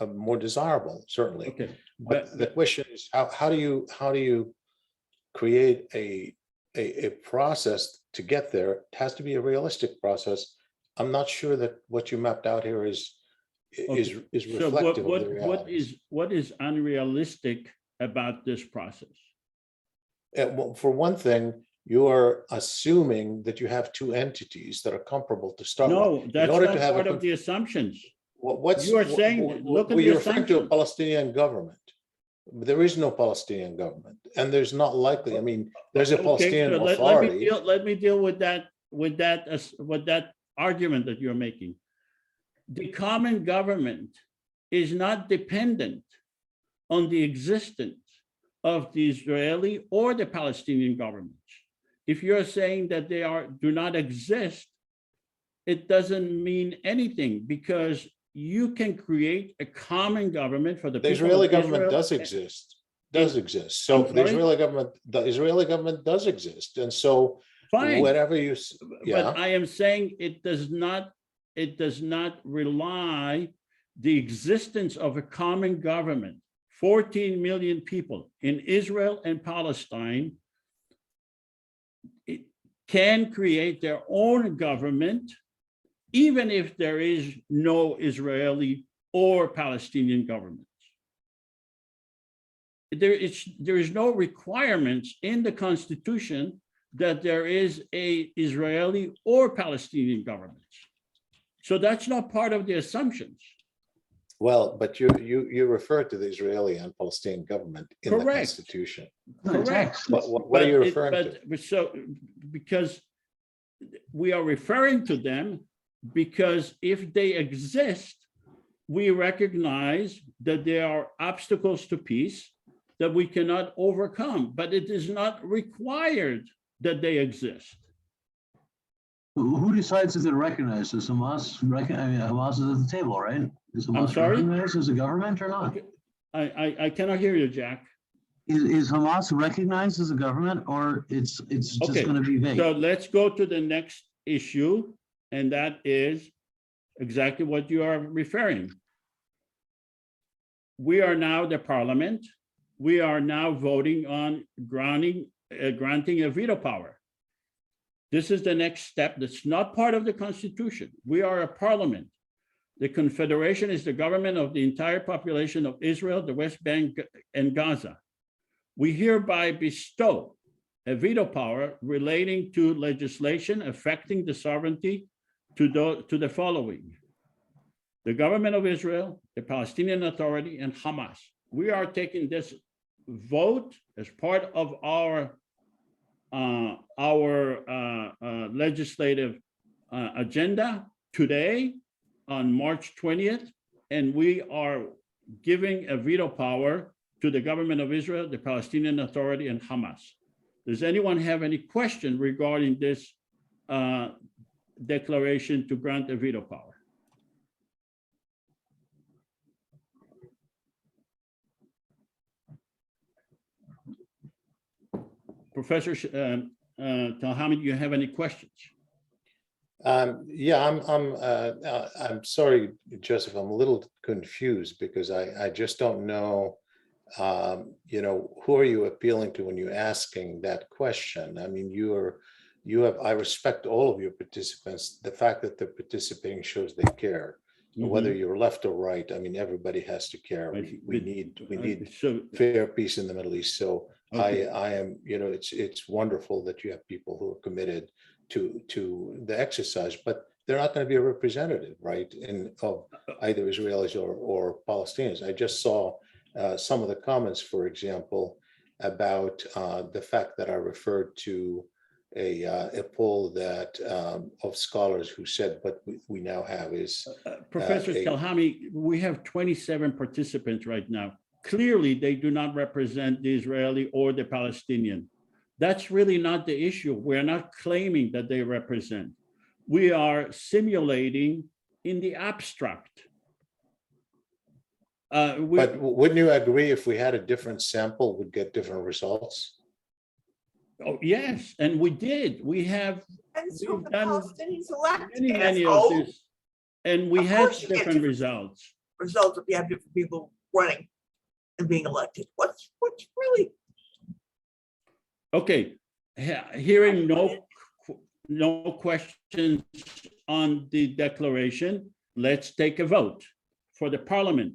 more desirable, certainly. Okay, But the question is, how do you create a process to get there? It has to be a realistic process. I'm not sure that what you mapped out here is so reflective of the realities. what is unrealistic about this process? Well, for one thing, you are assuming that you have two entities that are comparable to start with. No, In that's order not to have part of the assumptions. You are saying, look at the you're referring to a assumption. Palestinian government. There is no Palestinian government, and there's not likely. I mean, there's a Okay, Palestinian so authority. let me deal with that argument that you're making. The common government is not dependent on the existence of the Israeli or the Palestinian governments. If you're saying that they do not exist, it doesn't mean anything, because you can create a common government for the The people Israeli of government Israel. does exist. So I'm the sorry? Israeli government does exist, and so Fine. whatever But I am saying it does not rely the existence of a common government. 14 million people in Israel and Palestine can create their own government, even if there is no Israeli or Palestinian governments. There is no requirements in the Constitution that there is a Israeli or Palestinian government. So that's not part of the assumptions. Well, but you refer to the Israeli and Palestinian government in the Correct. Constitution. Correct. What are you referring to? So, because we are referring to them, because if they exist, we recognize that there are obstacles to peace that we cannot overcome, but it is not required that they exist. Who decides if they're recognized? Is Hamas, Hamas is at the table, right? Is Hamas recognized as a government or not? Okay. I cannot hear you, Jack. Is Hamas recognized as a government, or it's just Okay, going to be vague? So let's go to the next issue, and that is exactly what you are referring. We are now the parliament. We are now voting on granting a veto power. This is the next step that's not part of the Constitution. We are a parliament. The Confederation is the government of the entire population of Israel, the West Bank, and Gaza. We hereby bestow a veto power relating to legislation affecting the sovereignty to the following: the government of Israel, the Palestinian Authority, and Hamas. We are taking this vote as part of our legislative agenda today on March 20th, and we are giving a veto power to the government of Israel, the Palestinian Authority, and Hamas. Does anyone have any question regarding this declaration to grant a veto power? Professor Telhami, do you have any questions? Yeah, I'm sorry, Joseph. I'm a little confused because I just don't know. Who are you appealing to when you're asking that question? I mean, I respect all of your participants. The fact that they're participating shows they care. Whether you're left or right, I mean, everybody has to care. We need fair peace in the Middle East. So okay. I am, it's wonderful that you have people who are committed to the exercise, but they're not going to be a representative, right, of either Israelis or Palestinians. I just saw some of the comments, for example, about the fact that I referred to a poll that of scholars who said what we now have is Professor Telhami, we have 27 participants right now. Clearly, they do not represent the Israeli or the Palestinian. That's really not the issue. We're not claiming that they represent. We are simulating in the abstract. But wouldn't you agree if we had a different sample, we'd get different results? Oh, yes, and we did. We have And so we've the done Palestinians elect. many of asshole. this, and we Of had course you get different different results. Results if you have different people running and being elected. What's really, Okay, hearing no questions on the declaration, let's take a vote for the parliament.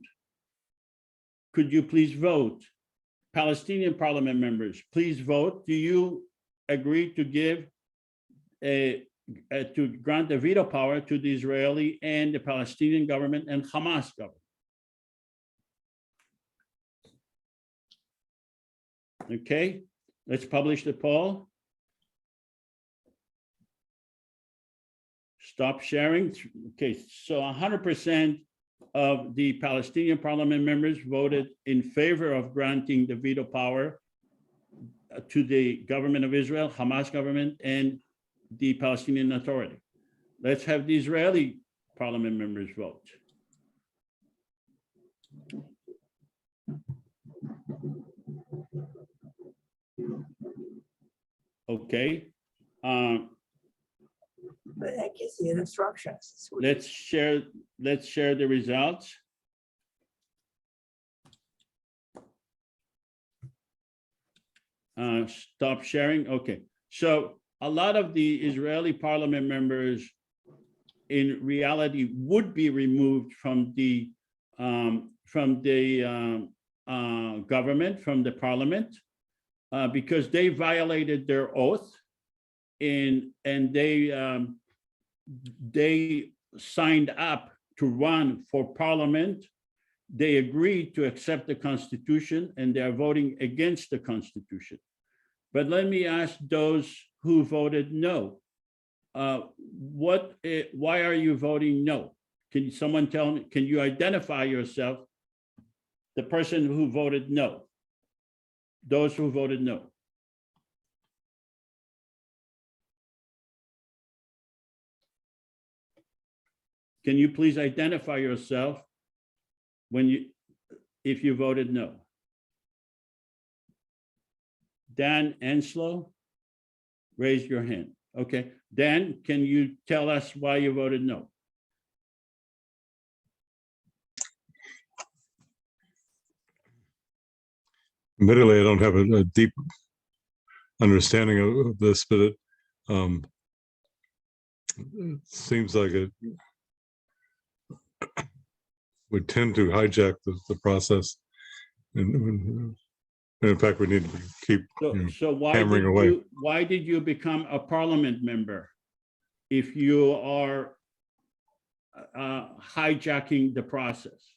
Could you please vote? Palestinian parliament members, please vote. Do you agree to give to grant the veto power to the Israeli and the Palestinian government and Hamas government? Okay, let's publish the poll. Stop sharing. Okay, so 100% of the Palestinian parliament members voted in favor of granting the veto power to the government of Israel, Hamas government, and the Palestinian Authority. Let's have the Israeli parliament members vote. Okay. but heck is the instructions. Let's share the results. Stop sharing. Okay. So a lot of the Israeli parliament members in reality would be removed from the government, from the parliament, because they violated their oath and they signed up to run for parliament. They agreed to accept the Constitution and they are voting against the Constitution. But let me ask those who voted no. Why are you voting no? Can someone tell me, can you identify yourself, the person who voted no? Those who voted no. Can you please identify yourself if you voted no? Dan Enslow, raise your hand. Okay, Dan, can you tell us why you voted no? Admittedly, I don't have a deep understanding of this, but it seems like it would tend to hijack the process. And in fact, we need to keep So hammering away. Why did you become a parliament member if you are hijacking the process?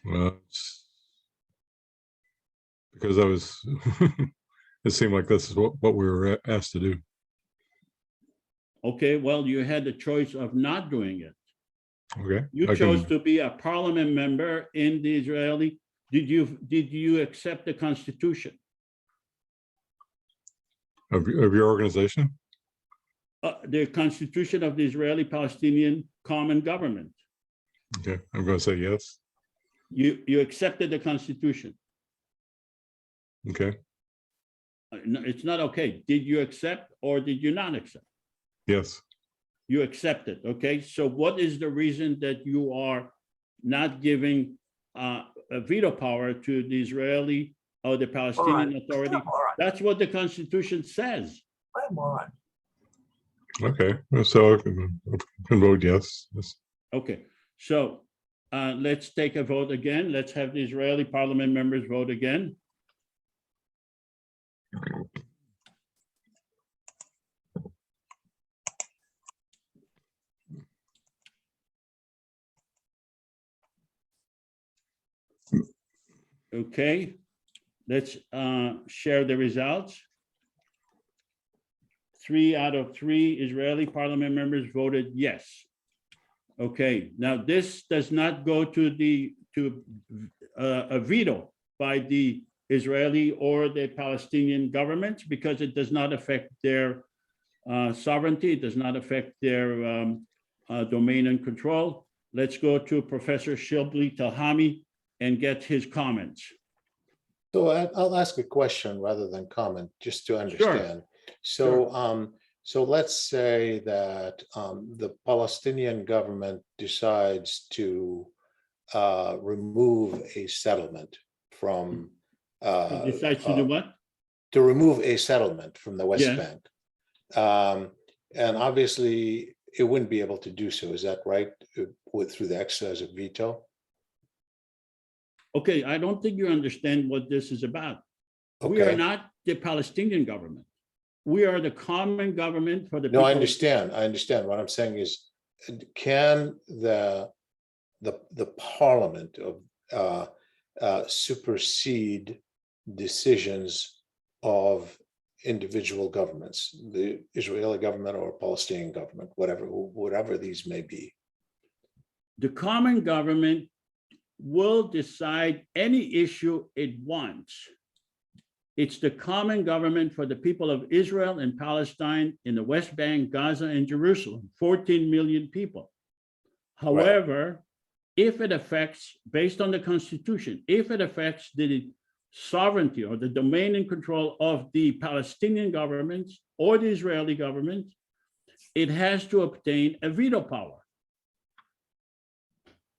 It's because I was, it seemed like this is what we were asked to do. Okay, well, you had the choice of not doing it. Okay. You chose to be a parliament member in the Israeli. Did you accept the Constitution? Of your organization? The Constitution of the Israeli Palestinian Common Government. Okay, I'm going to say yes. You accepted the Constitution. Okay. No, it's not okay. Did you accept or did you not accept? Yes. You accepted. Okay. So what is the reason that you are not giving a veto power to the Israeli or the Palestinian Authority? That's what the Constitution says. I'm on. Okay. So I can vote yes. Okay. So let's take a vote again. Let's have the Israeli parliament members vote again. Okay, let's share the results. 3 out of 3 Israeli parliament members voted yes. Okay, now this does not go to a veto by the Israeli or the Palestinian governments because it does not affect their sovereignty. It does not affect their domain and control. Let's go to Professor SHIBLEY TELHAMI and get his comments. So I'll ask a question rather than comment, just to understand. So let's say that the Palestinian government decides to remove a settlement from Decides to do what? to remove a settlement from the West Yeah. Bank. And obviously it wouldn't be able to do so. Is that right? Through the exercise of veto? Okay, I don't think you understand what this is about. We are Okay. not the Palestinian government. We are the common government for the No, I people. understand. I understand. What I'm saying is, can the parliament of supersede decisions of individual governments, the Israeli government or Palestinian government, whatever these may be? The common government will decide any issue it wants. It's the common government for the people of Israel and Palestine in the West Bank, Gaza, and Jerusalem, 14 million people. However, if it affects, based on the Constitution, if it affects the sovereignty or the domain and control of the Palestinian government or the Israeli government, it has to obtain a veto power.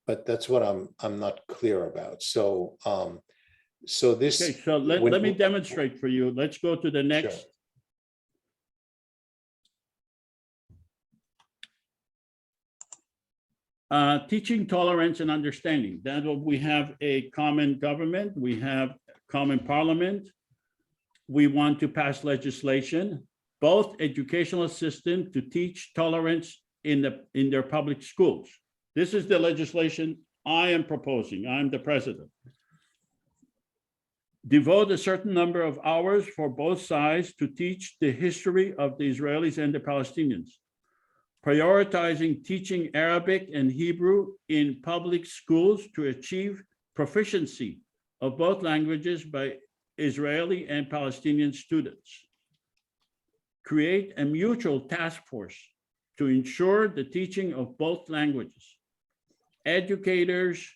But that's what I'm not clear about. So so this. Okay, so let me demonstrate for you. Let's go to the next. Sure. Teaching tolerance and understanding. That we have a common government, we have common parliament. We want to pass legislation, both educational system to teach tolerance in their public schools. This is the legislation I am proposing. I'm the president. Devote a certain number of hours for both sides to teach the history of the Israelis and the Palestinians. Prioritizing teaching Arabic and Hebrew in public schools to achieve proficiency of both languages by Israeli and Palestinian students. Create a mutual task force to ensure the teaching of both languages. Educators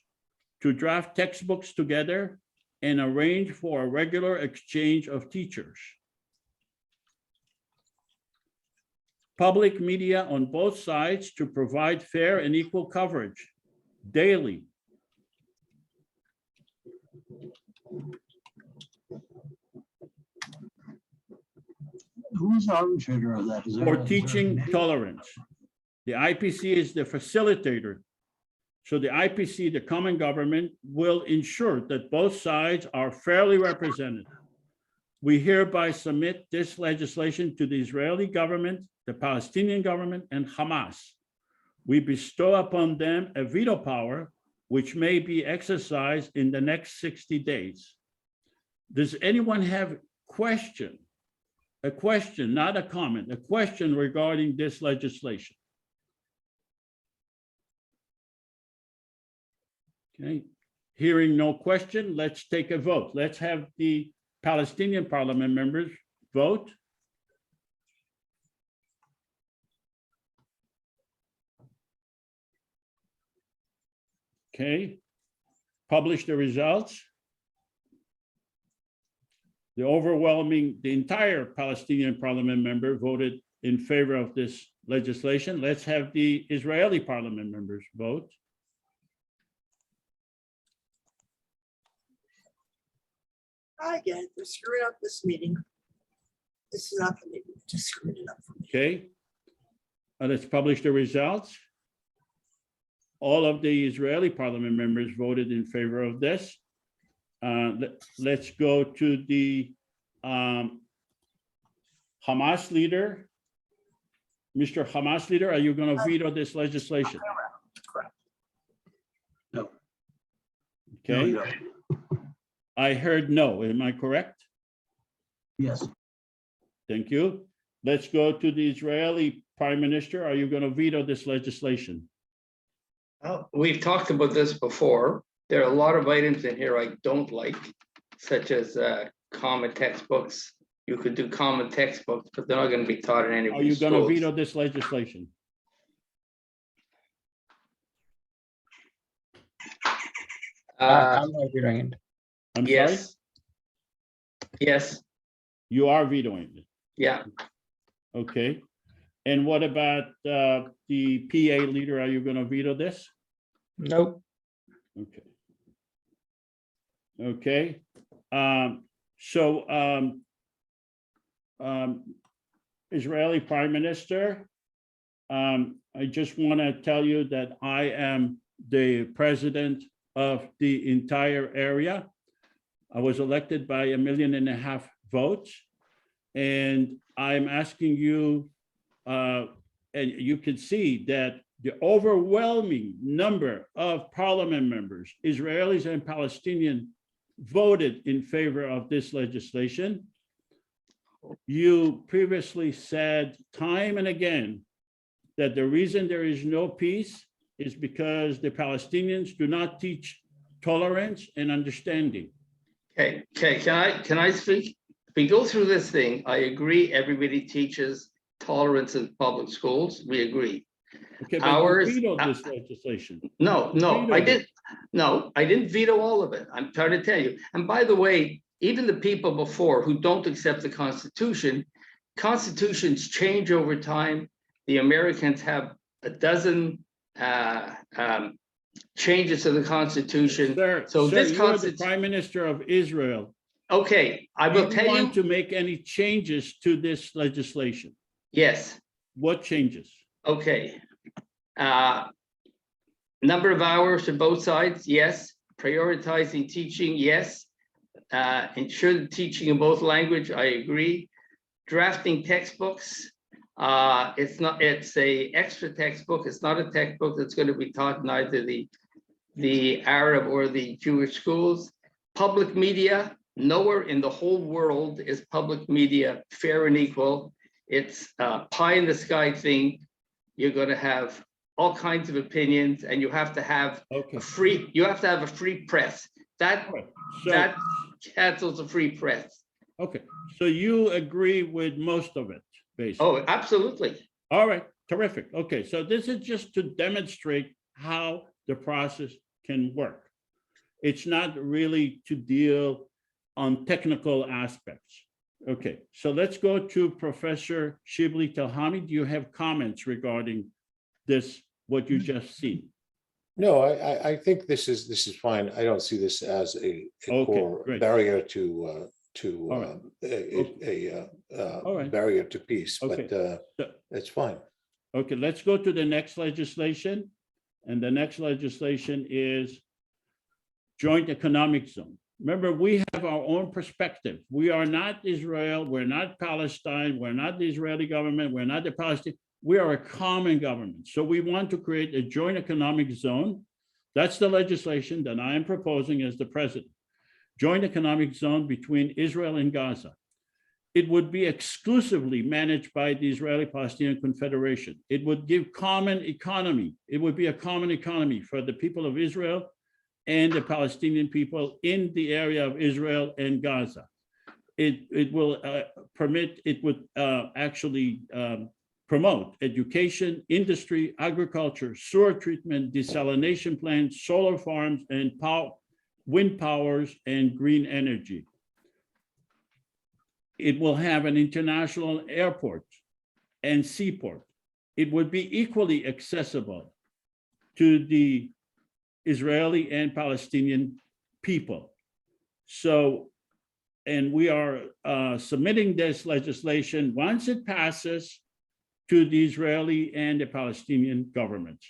to draft textbooks together and arrange for a regular exchange of teachers. Public media on both sides to provide fair and equal coverage daily. Who's the arbitrator of that? For teaching tolerance. The IPC is the facilitator. So the IPC, the common government, will ensure that both sides are fairly represented. We hereby submit this legislation to the Israeli government, the Palestinian government, and Hamas. We bestow upon them a veto power, which may be exercised in the next 60 days. Does anyone have a question, not a comment, a question regarding this legislation? Okay, hearing no question, let's take a vote. Let's have the Palestinian parliament members vote. Okay, publish the results. The entire Palestinian parliament member voted in favor of this legislation. Let's have the Israeli parliament members vote. Again, they're screwing up this meeting. This is not the meeting, just screwing it up for me. Okay, let's publish the results. All of the Israeli parliament members voted in favor of this. Let's go to the Hamas leader. Mr. Hamas leader, are you going to veto this legislation? Correct. No. Okay, No. I heard no. Am I correct? Yes. Thank you. Let's go to the Israeli prime minister. Are you going to veto this legislation? Well, we've talked about this before. There are a lot of items in here I don't like. such as common textbooks. You could do common textbooks, but they're not going to be taught in any of Are you these going to schools. veto this legislation? How am I doing it? I'm sorry? Yes. Yes, You are vetoing it. yeah. Okay. And what about the PA leader? Are you going to veto this? Nope. Okay. Okay. Israeli Prime Minister, I just want to tell you that I am the president of the entire area. I was elected by 1.5 million votes. And I'm asking you, and you can see that the overwhelming number of parliament members, Israelis and Palestinians, voted in favor of this legislation. You previously said time and again that the reason there is no peace is because the Palestinians do not teach tolerance and understanding. Okay, can I speak? If we go through this thing, I agree everybody teaches tolerance in public schools. We agree. Okay, but Ours- you vetoed this legislation. No, I didn't. No, I didn't veto all of it. I'm trying to tell you. And by the way, even the people before who don't accept the Constitution, constitutions change over time. The Americans have a dozen changes to the Constitution. Sir, So sir, this you are the constitution. Prime Minister of Israel. Okay, I Do will you tell you. want to make any changes to this legislation? Yes. What changes? Okay. Number of hours to both sides, yes. Prioritizing teaching, yes. Ensure the teaching in both language, I agree. Drafting textbooks, it's a extra textbook. It's not a textbook that's going to be taught in either the Arab or the Jewish schools. Public media, nowhere in the whole world is public media fair and equal. It's a pie in the sky thing. You're going to have all kinds of opinions, and you have to have Okay. a free press. That So, cancels a free press. okay, so you agree with most of it, basically? Oh, absolutely. All right, terrific. Okay, so this is just to demonstrate how the process can work. It's not really to deal on technical aspects. Okay, so let's go to Professor SHIBLEY TELHAMI. Do you have comments regarding this, what you just seen? No, I think this is fine. I don't see this as a Okay, core great. barrier to All right. a All right. barrier to peace, Okay. but So- it's fine. Okay, let's go to the next legislation. And the next legislation is joint economic zone. Remember, we have our own perspective. We are not Israel, we're not Palestine, we're not the Israeli government, we're not the Palestinian. We are a common government. So we want to create a joint economic zone. That's the legislation that I am proposing as the president. Joint economic zone between Israel and Gaza. It would be exclusively managed by the Israeli-Palestinian Confederation. It would give common economy. It would be a common economy for the people of Israel and the Palestinian people in the area of Israel and Gaza. It will actually promote education, industry, agriculture, sewer treatment, desalination plants, solar farms, and wind powers and green energy. It will have an international airport and seaport. It would be equally accessible to the Israeli and Palestinian people. So, and we are submitting this legislation once it passes to the Israeli and the Palestinian governments.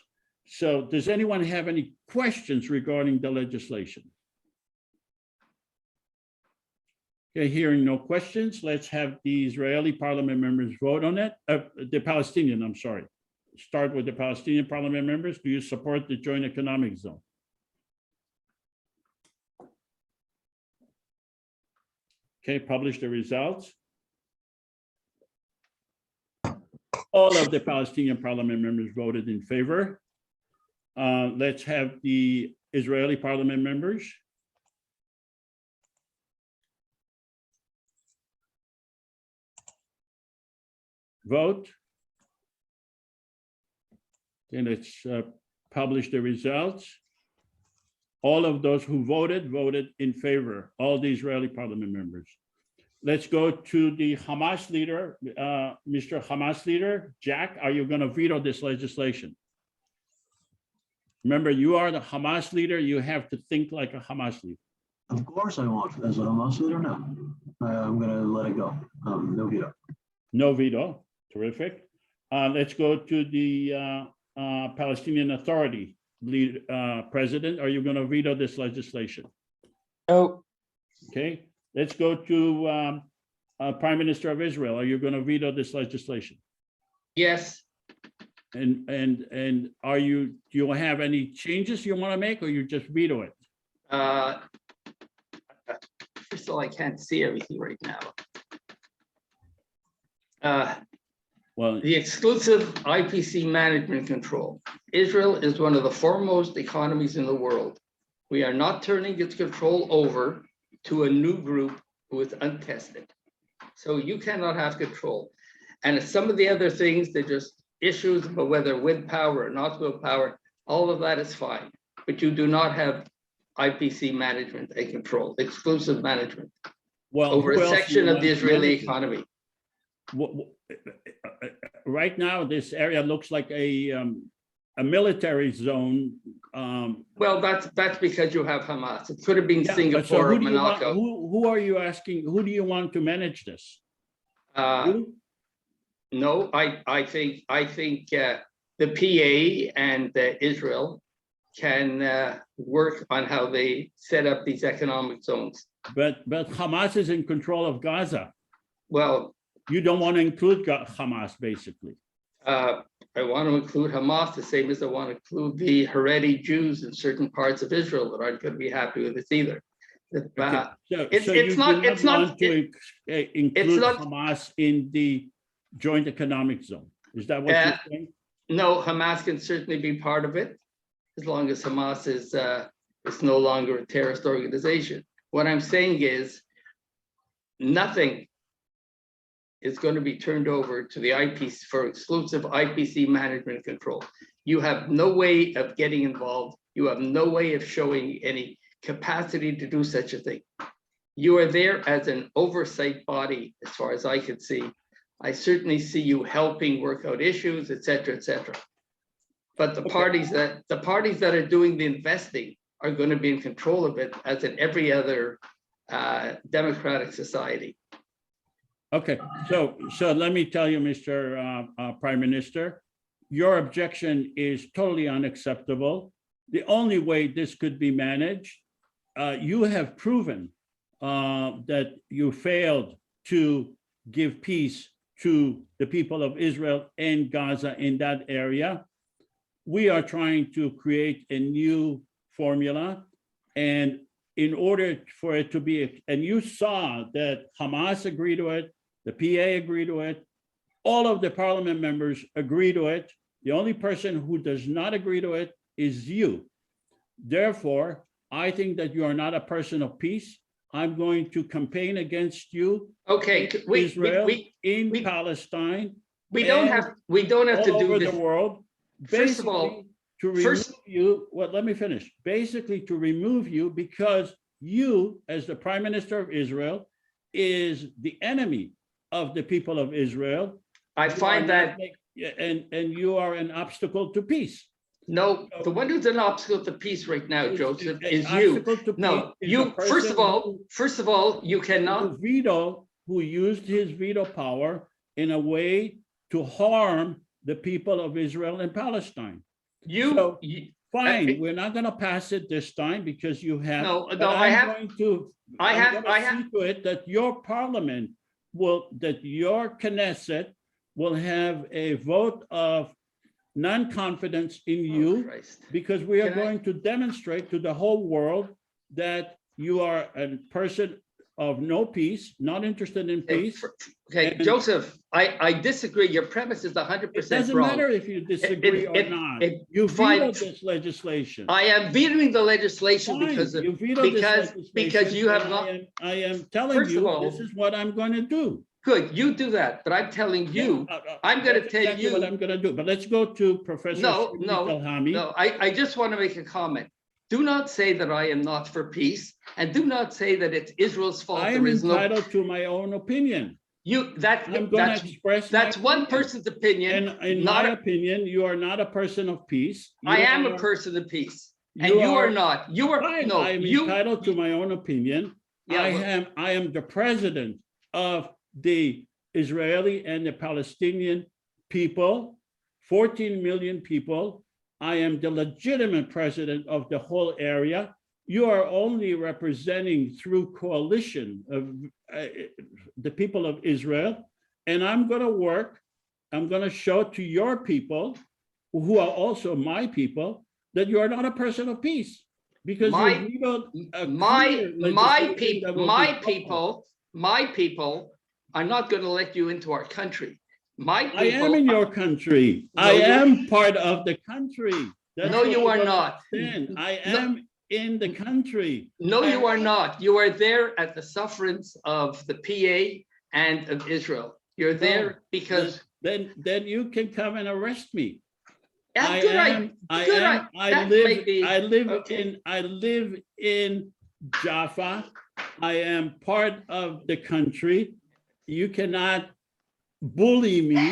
So does anyone have any questions regarding the legislation? Okay, hearing no questions, let's have the Israeli parliament members vote on it. The Palestinian, I'm sorry. Start with the Palestinian parliament members. Do you support the joint economic zone? Okay, publish the results. All of the Palestinian parliament members voted in favor. Let's have the Israeli parliament members. vote. And let's publish the results. All of those who voted in favor, all the Israeli parliament members. Let's go to the Hamas leader, Mr. Hamas leader. Jack, are you going to veto this legislation? Remember, you are the Hamas leader. You have to think like a Hamas leader. Of course I won't. As a Hamas leader, no. I'm going to let it go. No veto. No veto. Terrific. Let's go to the Palestinian Authority lead, president. Are you going to veto this legislation? No. Okay. Let's go to Prime Minister of Israel. Are you going to veto this legislation? Yes. And are you, do you have any changes you want to make, or you just veto it? First of all, I can't see everything right now. Well, The exclusive IPC management control. Israel is one of the foremost economies in the world. We are not turning its control over to a new group who is untested. So you cannot have control. And some of the other things, they're just issues about whether with power or not with power, all of that is fine. But you do not have IPC management and control, exclusive management well, over who a else do section you of want the to Israeli manage it? economy. Right now, this area looks like a military zone. Well, that's because you have Hamas. It could have been Yeah, but so Singapore or who do you want, Monaco. who are you asking? Who do you want to manage this? You? No, I think the PA and Israel can work on how they set up these economic zones. But Hamas is in control of Gaza. Well, You don't want to include Hamas, basically. I want to include Hamas the same as I want to include the Haredi Jews in certain parts of Israel that aren't going to be happy with this either. Okay, so it's you do not- it's not- want to include not- Hamas in the joint economic zone. Is that what you're saying? No, Hamas can certainly be part of it, as long as Hamas is no longer a terrorist organization. What I'm saying is, nothing is going to be turned over to the IPC for exclusive IPC management control. You have no way of getting involved. You have no way of showing any capacity to do such a thing. You are there as an oversight body, as far as I can see. I certainly see you helping work out issues, et cetera, et cetera. But the parties that are doing the investing are going to be in control of it, as in every other democratic society. Okay, so let me tell you, Mr. Prime Minister, your objection is totally unacceptable. The only way this could be managed, you have proven that you failed to give peace to the people of Israel and Gaza in that area. We are trying to create a new formula, and in order for it to be, and you saw that Hamas agreed to it, the PA agreed to it, all of the parliament members agree to it. The only person who does not agree to it is you. Therefore, I think that you are not a person of peace. I'm going to campaign against you. Okay, Israel, in we- Palestine. we don't have to all do over this. the world. First of all, Basically, to remove you, well, let me finish. Basically, to remove you because you, as the Prime Minister of Israel, is the enemy of the people of Israel. I find that And you are an obstacle to peace. no, the one who's an obstacle to peace right now, Joseph, An is you. obstacle to No, peace is a you, first of person all, you cannot, who used his veto power in a way to harm the people of Israel and Palestine. So, fine, we're not going to pass it this time because you have. No, but no, I'm going to have- see to it that your parliament that your Knesset will have a vote of non-confidence in you, Christ. because we are Can I- going to demonstrate to the whole world that you are a person of no peace, not interested in peace. Okay, And- Joseph, I disagree. Your premise is It 100% doesn't wrong. matter if you disagree or not. You fine. vetoed this legislation. I am vetoing the legislation Fine, because of, you vetoed this because legislation, you have and not. I am telling First of you, all- this is what I'm going to do. good, you do that, but I'm telling you, I'm gonna That's tell exactly what you. I'm gonna do, but let's go to Professor No, Shibli no, Telhami. no, I just want to make a comment. Do not say that I am not for peace, and do not say that it's Israel's fault. I am There is no, entitled to my own opinion. you, I'm gonna express my that's one opinion. person's opinion. And in not my a- opinion, you are not a person of peace. I You am a are- person of peace, and you are not. You are, Fine, no, I am you, entitled to my own opinion. Yeah, well- I am the president of the Israeli and the Palestinian people, 14 million people. I am the legitimate president of the whole area. You are only representing through coalition of the people of Israel. And I'm going to work, I'm going to show to your people, who are also my people, that you are not a person of peace. Because My- you vetoed a clear legislation that will be followed. my people are not going to let you into our country. My people. I am in your country. No, I you- am part of the country. That's No, what you are don't not. understand. I No. am in the country. No, you I- are not. You are there at the sufferance of the PA and of Israel. You're there because. Then you can come and arrest me. Yeah, I good, am, that may be- I okay. live in Jaffa. I am part of the country. You cannot bully me.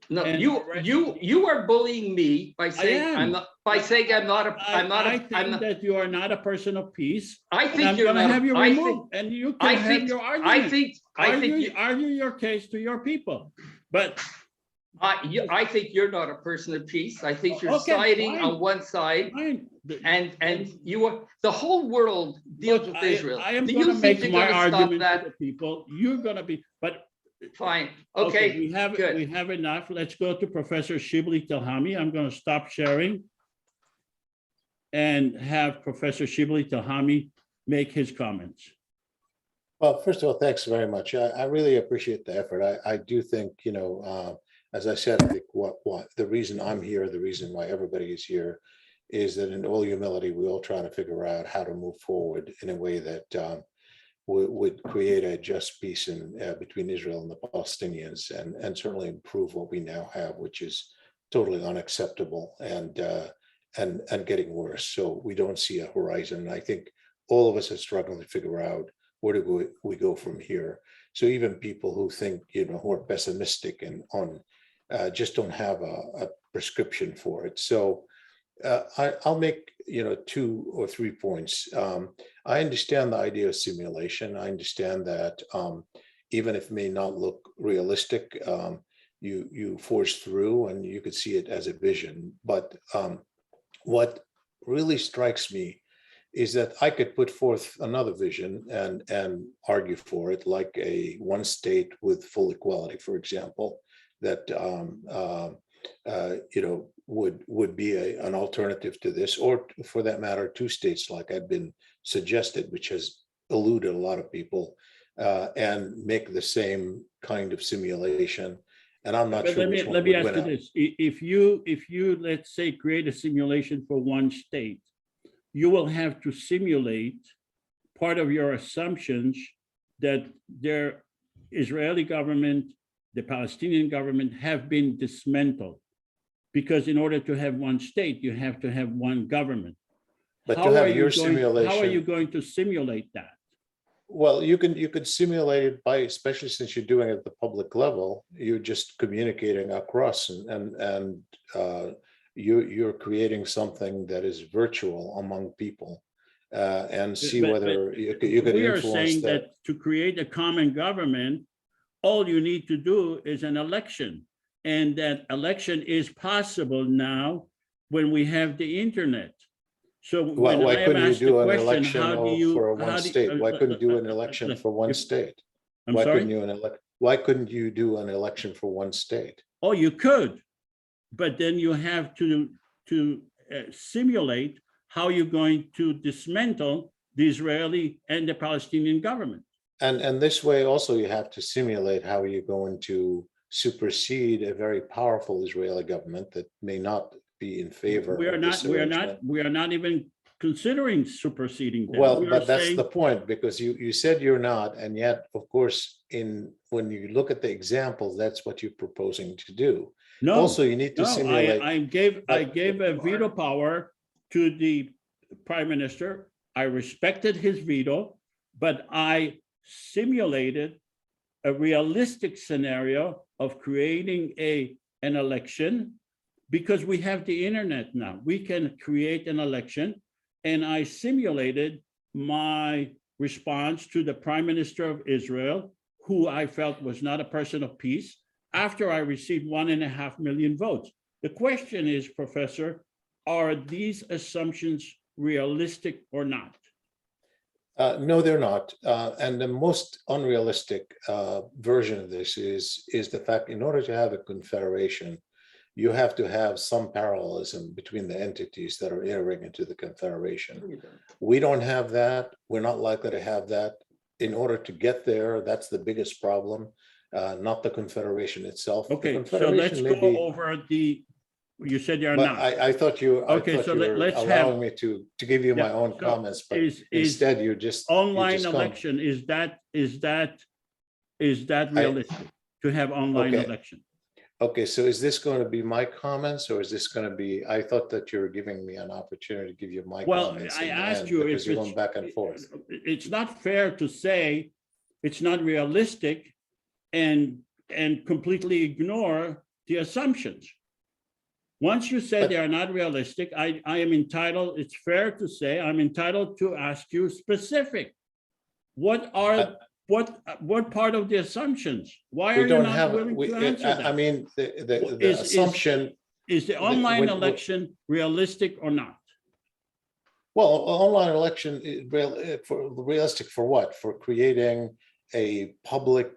No, and you are bullying me by saying am. I'm not, by saying I'm not a, I'm not, I a- I'm think not, that you are not a person of peace. I And think I'm you're gonna not. have you I think, removed, and you I can have think, your I argument. think, I think, you- Argue your case to your people. But I think you're not a person of peace. I think you're Okay, siding fine. on one side. fine. And you are, the whole world deals Look, with Israel. I am Do gonna you think make you're my gonna stop argument to that? the people. You're gonna be, but Fine, okay, okay, we good. have enough. Let's go to Professor Shibli Telhami. I'm gonna stop sharing and have Professor Shibli Telhami make his comments. Well, first of all, thanks very much. I really appreciate the effort. I do think, as I said, I think what the reason I'm here, the reason why everybody is here is that in all humility, we all trying to figure out how to move forward in a way that would create a just peace between Israel and the Palestinians and certainly improve what we now have, which is totally unacceptable and getting worse. So we don't see a horizon. I think all of us are struggling to figure out where do we go from here. So even people who think, who are pessimistic and just don't have a prescription for it. So I'll make 2 or 3 points. I understand the idea of simulation. I understand that even if it may not look realistic, you force through and you could see it as a vision. But what really strikes me is that I could put forth another vision and argue for it, like a one state with full equality, for example, that would be an alternative to this, or for that matter, 2 states like had been suggested, which has eluded a lot of people, and make the same kind of simulation. And I'm not But sure. let me ask you this: if you let's say create a simulation for one state, you will have to simulate part of your assumptions that their Israeli government, the Palestinian government have been dismantled. Because in order to have one state, you have to have one government. But to have your simulation, how are you going to simulate that? Well, you could simulate it by, especially since you're doing it at the public level, you're just communicating across and you're creating something that is virtual among people and see whether you could We are influence saying that to create a common government, all you need to do is an election. And that election is possible now when we have the internet. So when Why I am couldn't you asked the do an question, election how do you? for how one do you- state? Why couldn't you do an election for one if- state? I'm Why couldn't sorry? Why couldn't you do an election for one state? Oh, you could, but then you have to simulate how you're going to dismantle the Israeli and the Palestinian government. And this way also you have to simulate how you're going to supersede a very powerful Israeli government that may not be in favor We are of this not arrangement. we are not even considering superseding them. Well, We are but that's saying- the point, because you said you're not, and yet, of course, when you look at the examples, that's what you're proposing to do. No, Also, you need to no, simulate. I gave a veto power to the prime minister. I respected his veto, but I simulated a realistic scenario of creating an election, because we have the internet now. We can create an election, and I simulated my response to the prime minister of Israel, who I felt was not a person of peace, after I received 1.5 million votes. The question is, Professor, are these assumptions realistic or not? No, they're not. And the most unrealistic version of this is the fact, in order to have a confederation, you have to have some parallelism between the entities that are entering into the confederation. We don't have that. We're not likely to have that. In order to get there, that's the biggest problem, not the confederation itself. The Okay, so confederation let's may go be- over you said you're But not. I thought you Okay, so were let's allowing me to give you my Yeah, own so comments, but is instead you just online come. election, is that realistic to have online Okay. election? Okay, so is this going to be my comments, or is this going to be, I thought that you were giving me an opportunity to give you my Well, comments. I in the asked end, you because if you're it's. going back and forth. It's not fair to say it's not realistic and completely ignore the assumptions. Once you say But- they are not realistic, I am entitled, it's fair to say, I'm entitled to ask you specific. What are, what part of the assumptions? Why are We you don't not have, willing to answer I that? mean, the Is- assumption, Is the online when- election realistic or not? well, online election is realistic for what? For creating a public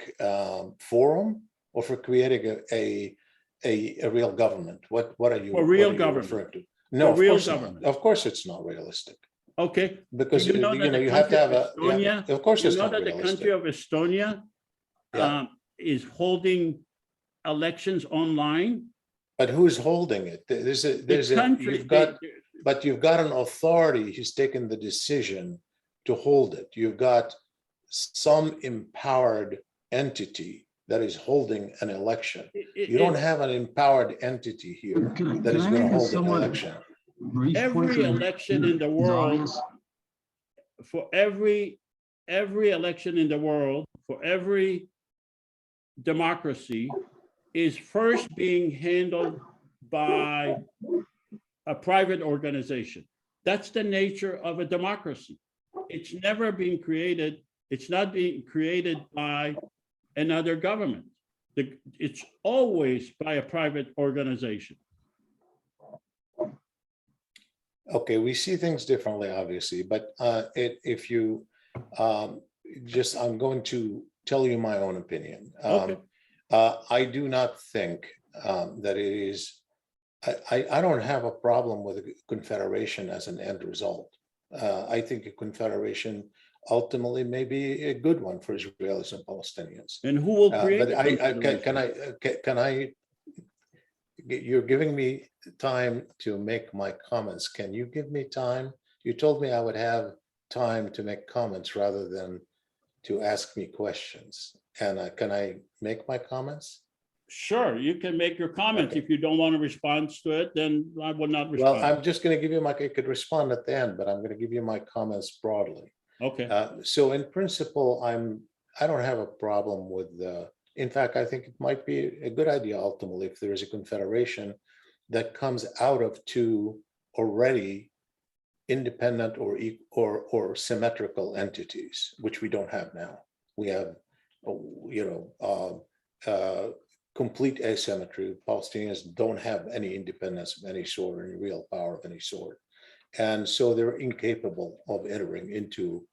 forum, or for creating a real government? What are you? For real what are you government. referring to? No, of real course not. government. Of course, it's not realistic, Okay. because Do you know that the you have to have country of Estonia- of course, You it's know not that the country realistic. of Estonia Yeah. is holding elections online? But who's holding it? The country, but you've got an authority who's taken the decision to hold it. You've got some empowered entity that is holding an election. You don't have an empowered entity here Can that is I going to make a hold an somewhat election. brief point Every to election in the the world, audience? for every election in the world, for every democracy, is first being handled by a private organization. That's the nature of a democracy. It's never being created, it's not being created by another government. It's always by a private organization. Okay, we see things differently, obviously, but if you I'm going to tell you my own opinion. Okay. I do not think that it is, I don't have a problem with a confederation as an end result. I think a confederation ultimately may be a good one for Israelis and Palestinians. And who will create? But a confederation? can I, you're giving me time to make my comments. Can you give me time? You told me I would have time to make comments rather than to ask me questions. And can I make my comments? Sure, you can make your comments. Okay. If you don't want to respond to it, then I will not respond. Well, I'm just going to give you I could respond at the end, but I'm going to give you my comments broadly. Okay, So in principle, I don't have a problem with in fact, I think it might be a good idea ultimately if there is a confederation that comes out of two already independent or symmetrical entities, which we don't have now. We have, complete asymmetry. Palestinians don't have any independence of any sort or any real power of any sort. And so they're incapable of entering into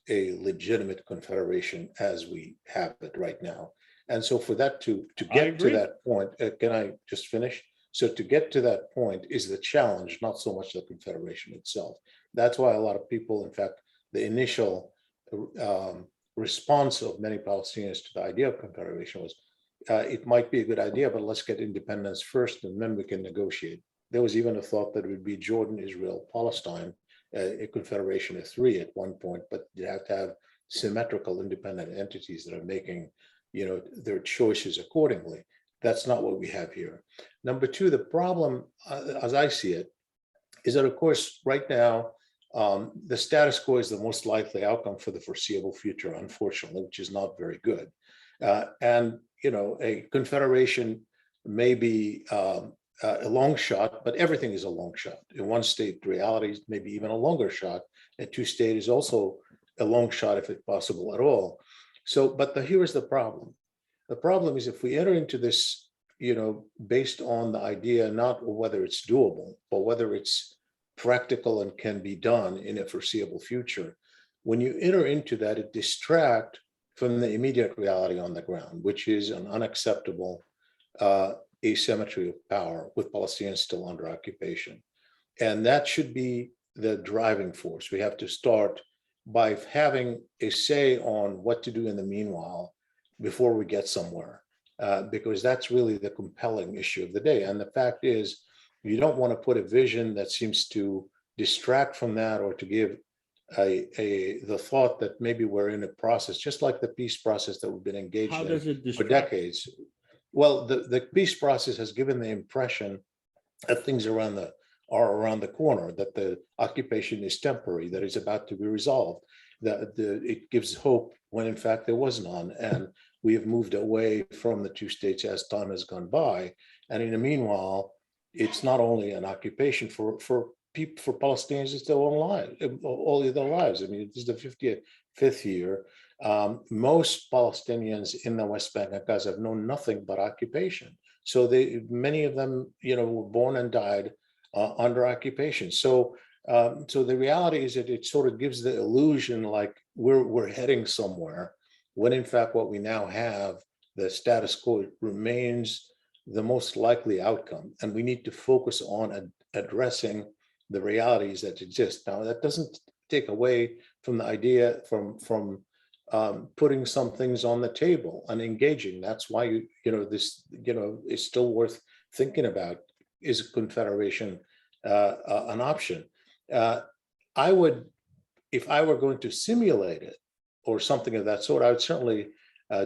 a legitimate confederation as we have it right now. And so for that to get to agree. that point, can I just finish? So to get to that point is the challenge, not so much the confederation itself. That's why a lot of people, in fact, the initial response of many Palestinians to the idea of confederation was, it might be a good idea, but let's get independence first and then we can negotiate. There was even a thought that it would be Jordan, Israel, Palestine, a confederation of three at one point, but you have to have symmetrical independent entities that are making, their choices accordingly. That's not what we have here. Number two, the problem, as I see it, is that, of course, right now, the status quo is the most likely outcome for the foreseeable future, unfortunately, which is not very good. And a confederation may be a long shot, but everything is a long shot. In one state, reality is maybe even a longer shot. A two-state is also a long shot if it's possible at all. So, but here is the problem. The problem is if we enter into this, based on the idea not whether it's doable, but whether it's practical and can be done in a foreseeable future, when you enter into that, it distracts from the immediate reality on the ground, which is an unacceptable asymmetry of power with Palestinians still under occupation. And that should be the driving force. We have to start by having a say on what to do in the meanwhile before we get somewhere, because that's really the compelling issue of the day. And the fact is, you don't want to put a vision that seems to distract from that, or to give the thought that maybe we're in a process, just like the peace process that we've been engaged How in does it for distract? decades. Well, the peace process has given the impression that things are around the corner, that the occupation is temporary, that it's about to be resolved, that it gives hope when in fact there was none. And we have moved away from the two states as time has gone by. And in the meanwhile, it's not only an occupation for Palestinians, it's their own lives, all of their lives. I mean, this is the 55th year. Most Palestinians in the West Bank and Gaza have known nothing but occupation. So many of them, were born and died under occupation. So the reality is that it sort of gives the illusion like we're heading somewhere, when in fact what we now have, the status quo, remains the most likely outcome. And we need to focus on addressing the realities that exist. Now, that doesn't take away from the idea from putting some things on the table and engaging. That's why this is still worth thinking about. Is a confederation an option? I would, if I were going to simulate it or something of that sort, I would certainly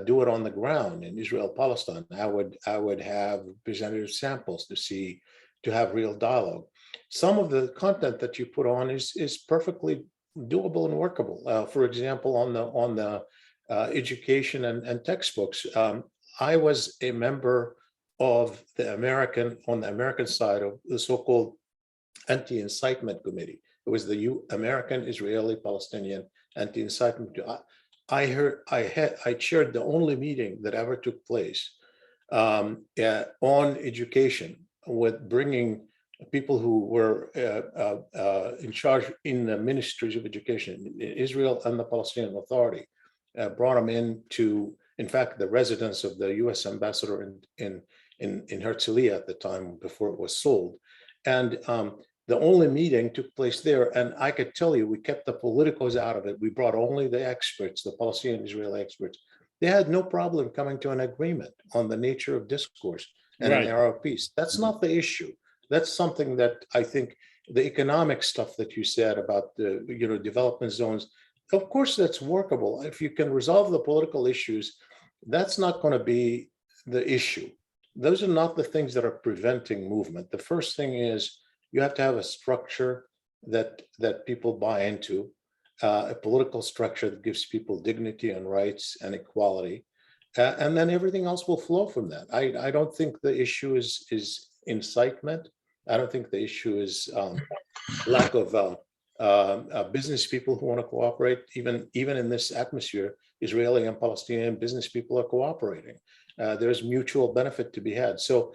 do it on the ground in Israel, Palestine. I would have representative samples to have real dialogue. Some of the content that you put on is perfectly doable and workable. For example, on the education and textbooks, I was a member of the on the American side of the so-called anti-incitement committee. It was the American, Israeli, Palestinian anti-incitement. I chaired the only meeting that ever took place on education, with bringing people who were in charge in the ministries of education in Israel and the Palestinian Authority. Brought them in fact, the residence of the U.S. ambassador in Herzliya at the time before it was sold. And the only meeting took place there. And I could tell you, we kept the politicos out of it. We brought only the experts, the Palestinian Israeli experts. They had no problem coming to an agreement on the nature of discourse and an era of peace. That's not the issue. That's something that I think the economic stuff that you said about the development zones, of course, that's workable. If you can resolve the political issues, that's not going to be the issue. Those are not the things that are preventing movement. The first thing is you have to have a structure that people buy into, a political structure that gives people dignity and rights and equality, and then everything else will flow from that. I don't think the issue is incitement. I don't think the issue is lack of business people who want to cooperate. Even in this atmosphere, Israeli and Palestinian business people are cooperating. There's mutual benefit to be had. So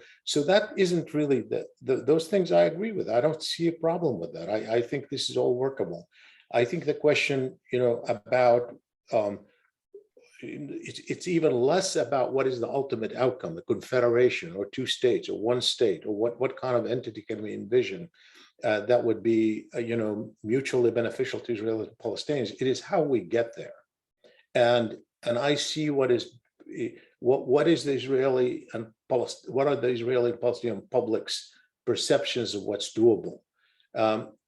that isn't really those things I agree with. I don't see a problem with that. I think this is all workable. I think the question, about it's even less about what is the ultimate outcome, a confederation or two states or one state, or what kind of entity can we envision that would be, mutually beneficial to Israeli and Palestinians. It is how we get there. And I see what is the Israeli and what are the Israeli and Palestinian public's perceptions of what's doable.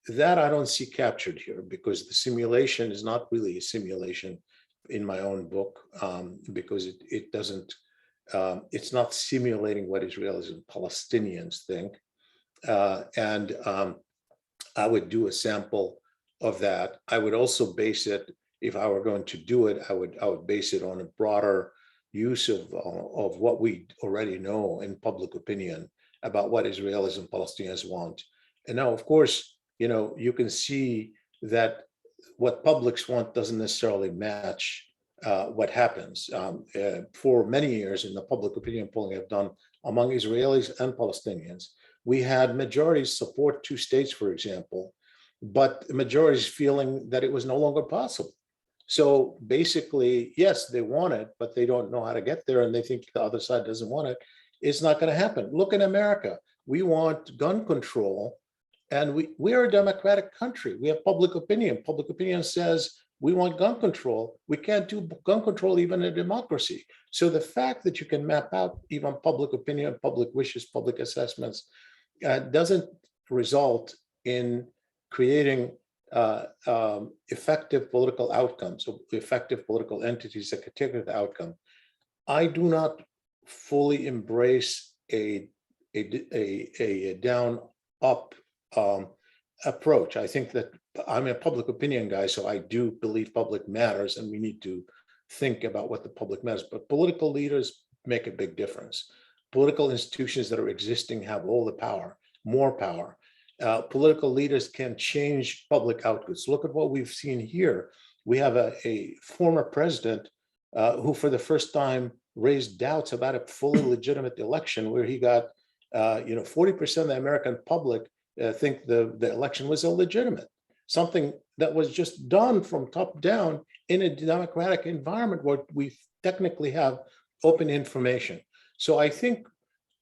That I don't see captured here, because the simulation is not really a simulation in my own book, because it doesn't, it's not simulating what Israelis and Palestinians think. And I would do a sample of that. I would also base it, if I were going to do it, I would base it on a broader use of what we already know in public opinion about what Israelis and Palestinians want. And now, of course, you can see that what publics want doesn't necessarily match what happens. For many years in the public opinion polling I've done among Israelis and Palestinians, we had majorities support two states, for example, but the majorities feeling that it was no longer possible. So basically, yes, they want it, but they don't know how to get there, and they think the other side doesn't want it. It's not going to happen. Look in America. We want gun control, and we are a democratic country. We have public opinion. Public opinion says we want gun control. We can't do gun control even in a democracy. So the fact that you can map out even public opinion, public wishes, public assessments doesn't result in creating effective political outcomes, or effective political entities that could take the outcome. I do not fully embrace a down-up approach. I think that I'm a public opinion guy, so I do believe public matters, and we need to think about what the public matters. But political leaders make a big difference. Political institutions that are existing have all the power, more power. Political leaders can change public outcomes. Look at what we've seen here. We have a former president who, for the first time, raised doubts about a fully legitimate election, where he got, 40% of the American public think the election was illegitimate. Something that was just done from top down in a democratic environment where we technically have open information. So I think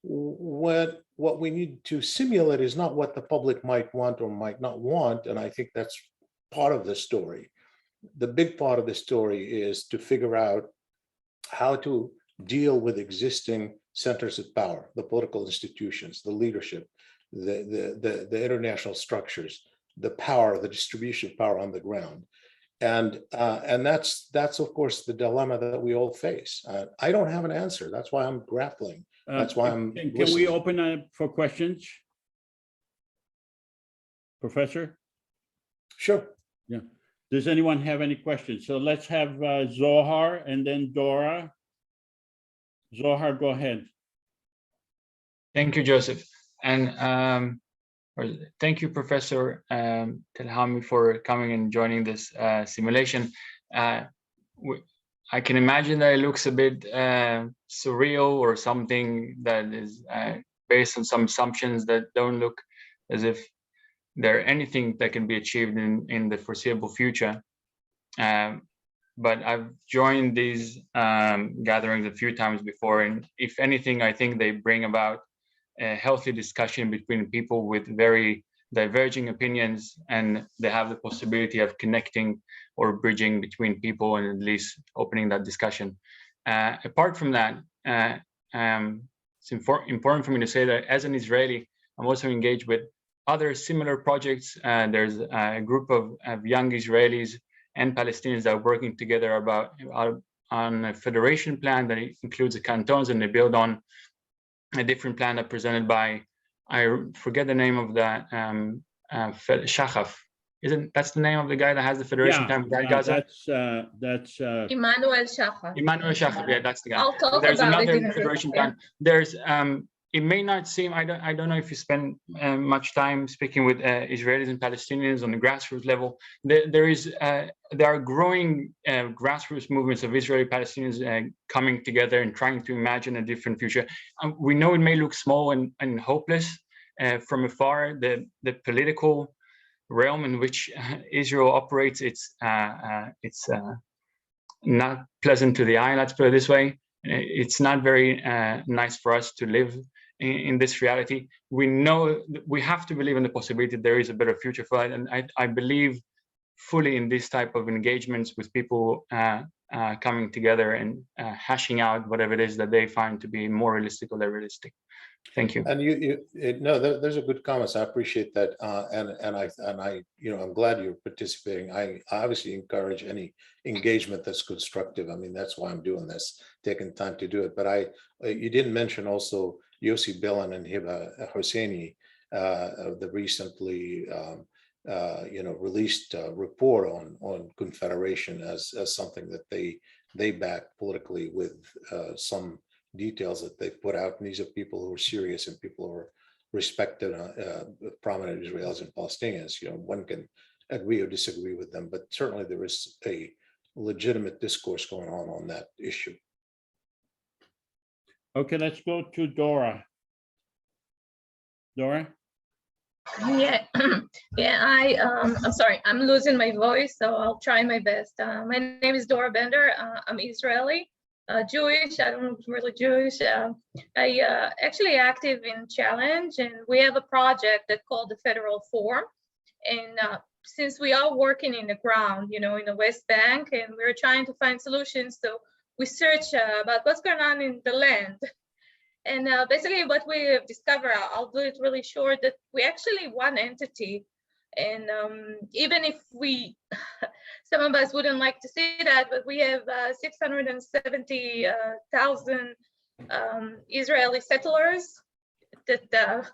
what we need to simulate is not what the public might want or might not want. And I think that's part of the story. The big part of the story is to figure out how to deal with existing centers of power, the political institutions, the leadership, the international structures, the power, the distribution of power on the ground. And that's of course the dilemma that we all face. I don't have an answer. That's why I'm grappling. That's why I'm Can we listening. open up for questions? Professor? Sure. Yeah. Does anyone have any questions? So let's have Zohar and then Dora. Zohar, go ahead. Thank you, Joseph. And thank you, Professor Telhami, for coming and joining this simulation. I can imagine that it looks a bit surreal, or something that is based on some assumptions that don't look as if there anything that can be achieved in the foreseeable future. But I've joined these gatherings a few times before, and if anything, I think they bring about a healthy discussion between people with very diverging opinions, and they have the possibility of connecting or bridging between people, and at least opening that discussion. Apart from that, it's important for me to say that as an Israeli, I'm also engaged with other similar projects. There's a group of young Israelis and Palestinians that are working together on a federation plan that includes the cantons, and they build on a different plan that presented by, I forget the name of that, Shachaf. That's the name of the guy that has the federation plan? That's Emmanuel Shachar. Emmanuel Shachar, yeah, that's the guy. I'll talk There's about it another in a bit. federation plan. There's it may not seem, I don't know if you spend much time speaking with Israelis and Palestinians on the grassroots level. There are growing grassroots movements of Israeli Palestinians coming together and trying to imagine a different future. We know it may look small and hopeless from afar. The political realm in which Israel operates, it's not pleasant to the eye, let's put it this way. It's not very nice for us to live in this reality. We know we have to believe in the possibility that there is a better future for it, and I believe fully in this type of engagements with people coming together and hashing out whatever it is that they find to be more realistic or realistic. Thank you. And no, there's a good comments. I appreciate that. And I, I'm glad you're participating. I obviously encourage any engagement that's constructive. I mean, that's why I'm doing this, taking time to do it. But you didn't mention also Yossi Bilan and Hiba Hosseini, the recently, released report on Confederation as something that they back politically with some details that they've put out. And these are people who are serious and people who are respected, prominent Israelis and Palestinians. One can agree or disagree with them, but certainly there is a legitimate discourse going on that issue. Okay, let's go to Dora. Dora? Yeah, yeah. I'm sorry. I'm losing my voice, so I'll try my best. My name is Dora Bender. I'm Israeli, Jewish. I don't know if I'm really Jewish. I actually active in Challenge, and we have a project that's called the Federal Forum. And since we are working in the ground, in the West Bank, and we're trying to find solutions, so we search about what's going on in the land. And basically what we have discovered, I'll do it really short, that we actually one entity. And even if some of us wouldn't like to see that, but we have 670,000 Israeli settlers that,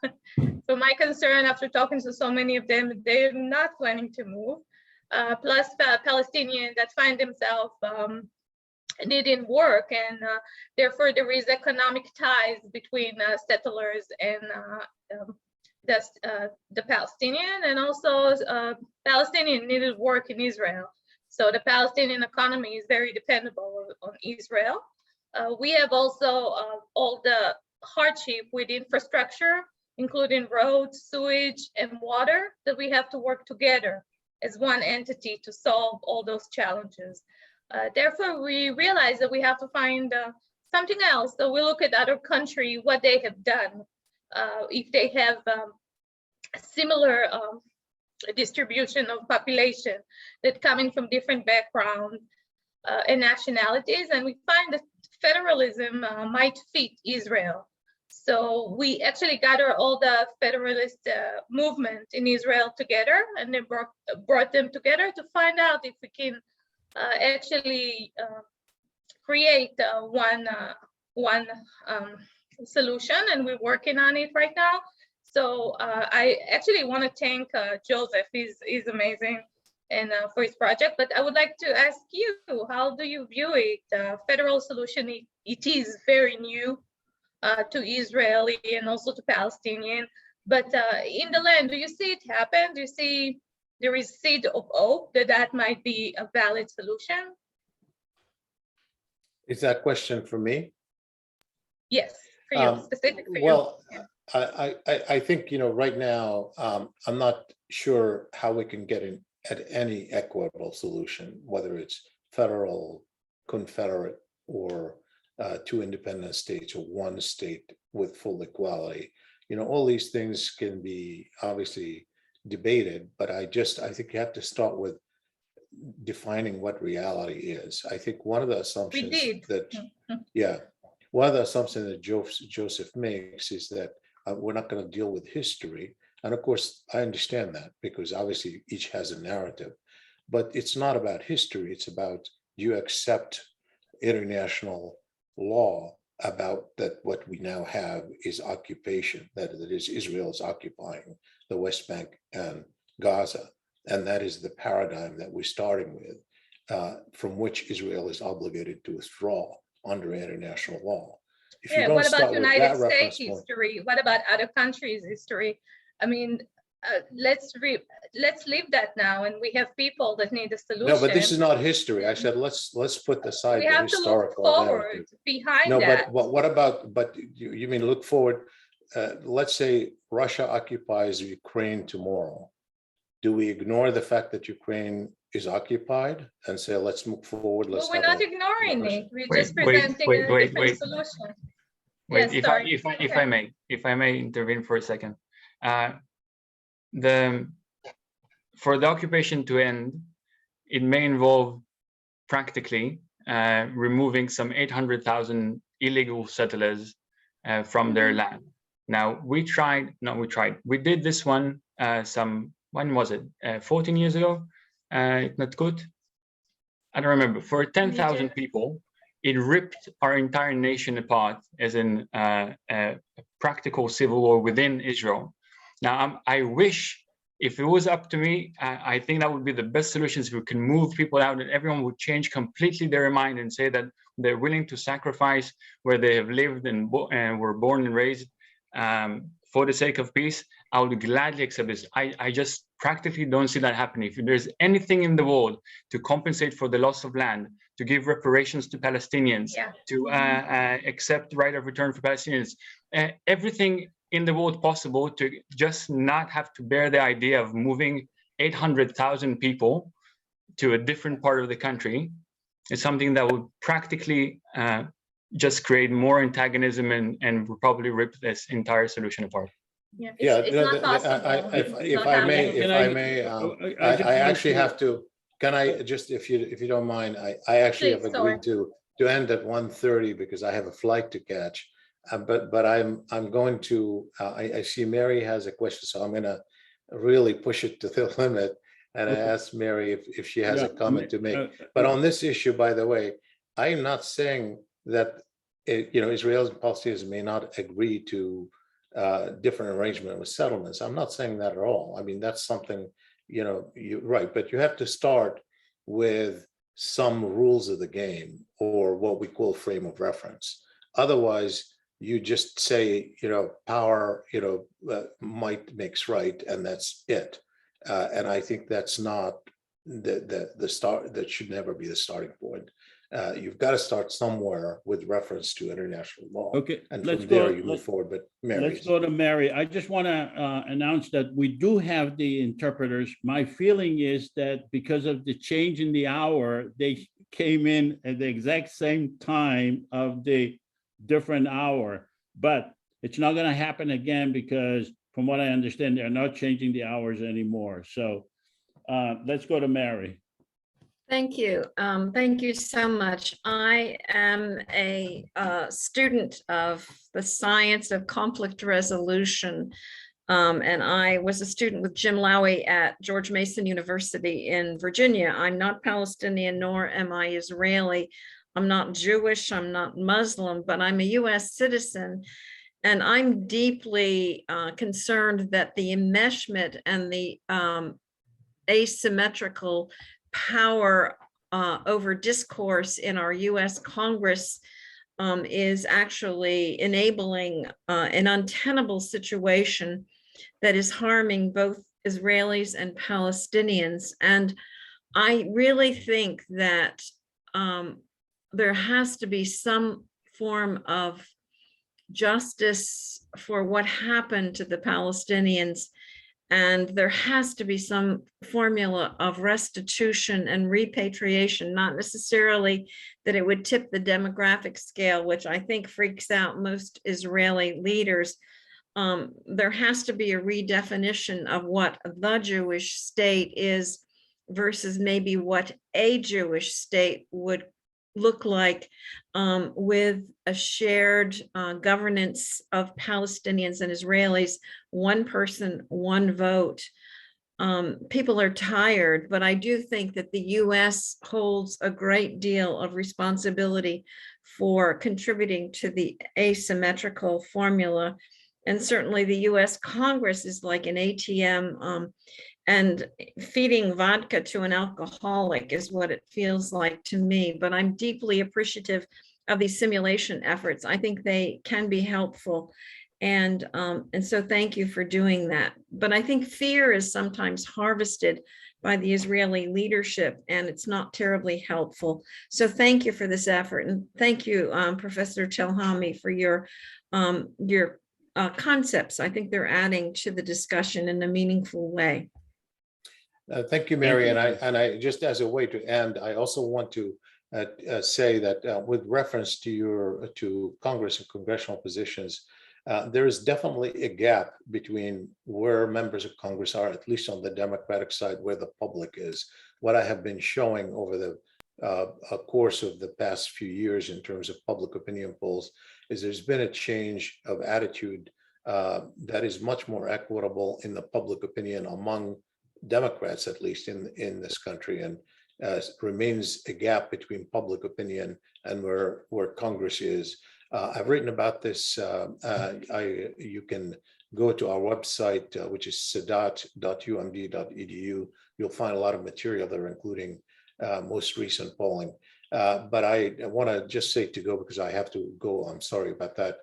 for my concern, after talking to so many of them, they're not planning to move. Plus Palestinians that find themselves needing work, and therefore there is economic ties between settlers and the Palestinian, and also Palestinian needed work in Israel. So the Palestinian economy is very dependable on Israel. We have also all the hardship with infrastructure, including roads, sewage, and water, that we have to work together as one entity to solve all those challenges. Therefore, we realize that we have to find something else. So we look at other countries, what they have done, if they have similar distribution of population that coming from different backgrounds and nationalities, and we find that federalism might fit Israel. So we actually gather all the federalist movement in Israel together, and then brought them together to find out if we can actually create one solution, and we're working on it right now. So I actually want to thank Joseph. He's amazing, and for his project. But I would like to ask you, how do you view it? Federal solution, it is very new to Israeli and also to Palestinian. But in the land, do you see it happen? Do you see there is seed of hope that might be a valid solution? Is that question for me? Yes, for you, specific for well, you. I think, right now, I'm not sure how we can get at any equitable solution, whether it's federal, confederate, or two independent states or one state with full equality. All these things can be obviously debated, but I think you have to start with defining what reality is. I think one of the assumptions one of the assumptions that Joseph makes is that we're not going to deal with history. And of course, I understand that, because obviously each has a narrative, but it's not about history. It's about, do you accept international law about that what we now have is occupation, that is Israel is occupying the West Bank and Gaza. And that is the paradigm that we're starting with, from which Israel is obligated to withdraw under international law. What about United States history? What about other countries' history? I mean, let's leave that now, and we have people that need a solution. No, but this is not history. I said let's put aside the historical. We have to look forward behind that. that. But what about? But you mean look forward? Let's say Russia occupies Ukraine tomorrow. Do we ignore the fact that Ukraine is occupied and say, let's move forward? Well, we're not ignoring it. We're just presenting a different solution. Wait, if I may intervene for a second. For the occupation to end, it may involve practically removing some 800,000 illegal settlers from their land. Now we did this one when was it? 14 years ago? Not good. I don't remember. For 10,000 people, it ripped our entire nation apart, as in a practical civil war within Israel. Now, I wish, if it was up to me, I think that would be the best solutions. If we can move people out and everyone would change completely their mind and say that they're willing to sacrifice where they have lived and were born and raised for the sake of peace, I would gladly accept this. I just practically don't see that happening. If there's anything in the world to compensate for the loss of land, to give reparations to Palestinians, to accept the right of return for Palestinians, everything in the world possible to just not have to bear the idea of moving 800,000 people to a different part of the country is something that would practically just create more antagonism and would probably rip this entire solution apart. It's not possible. If I may, I actually have to. Can I just, if you don't mind, I actually have agreed to end at 1:30 because I have a flight to catch. But I'm going to. I see Mary has a question, so I'm going to really push it to the limit. And I asked Mary if she has a comment to make. But on this issue, by the way, I am not saying that Israelis and Palestinians may not agree to different arrangement with settlements. I'm not saying that at all. I mean, that's something, you're right, but you have to start with some rules of the game or what we call frame of reference. Otherwise, you just say, power, might makes right, and that's it. And I think that's not the start. That should never be the starting point. You've got to start somewhere with reference to international law. Okay, and let's from there go. you move forward. But Mary, Let's go to Mary. I just want to announce that we do have the interpreters. My feeling is that because of the change in the hour, they came in at the exact same time of the different hour, but it's not going to happen again because from what I understand, they're not changing the hours anymore. So let's go to Mary. Thank you. Thank you so much. I am a student of the science of conflict resolution. And I was a student with Jim Lowy at George Mason University in Virginia. I'm not Palestinian, nor am I Israeli. I'm not Jewish, I'm not Muslim, but I'm a US citizen. And I'm deeply concerned that the enmeshment and the asymmetrical power over discourse in our US Congress is actually enabling an untenable situation that is harming both Israelis and Palestinians. And I really think that there has to be some form of justice for what happened to the Palestinians. And there has to be some formula of restitution and repatriation, not necessarily that it would tip the demographic scale, which I think freaks out most Israeli leaders. There has to be a redefinition of what the Jewish state is versus maybe what a Jewish state would look like with a shared governance of Palestinians and Israelis, one person, one vote. People are tired, but I do think that the US holds a great deal of responsibility for contributing to the asymmetrical formula. And certainly the US Congress is like an ATM, and feeding vodka to an alcoholic is what it feels like to me. But I'm deeply appreciative of these simulation efforts. I think they can be helpful. And so thank you for doing that. But I think fear is sometimes harvested by the Israeli leadership, and it's not terribly helpful. So thank you for this effort. And thank you, Professor Telhami, for your concepts. I think they're adding to the discussion in a meaningful way. Thank you, Mary. And I just as a way to end, I also want to say that with reference to Congress and congressional positions, there is definitely a gap between where members of Congress are, at least on the Democratic side, where the public is. What I have been showing over the a course of the past few years in terms of public opinion polls is there's been a change of attitude that is much more equitable in the public opinion among Democrats, at least in this country, and remains a gap between public opinion and where Congress is. I've written about this. You can go to our website, which is sadat.umd.edu. You'll find a lot of material there, including most recent polling. But I want to just say to go, because I have to go, I'm sorry about that,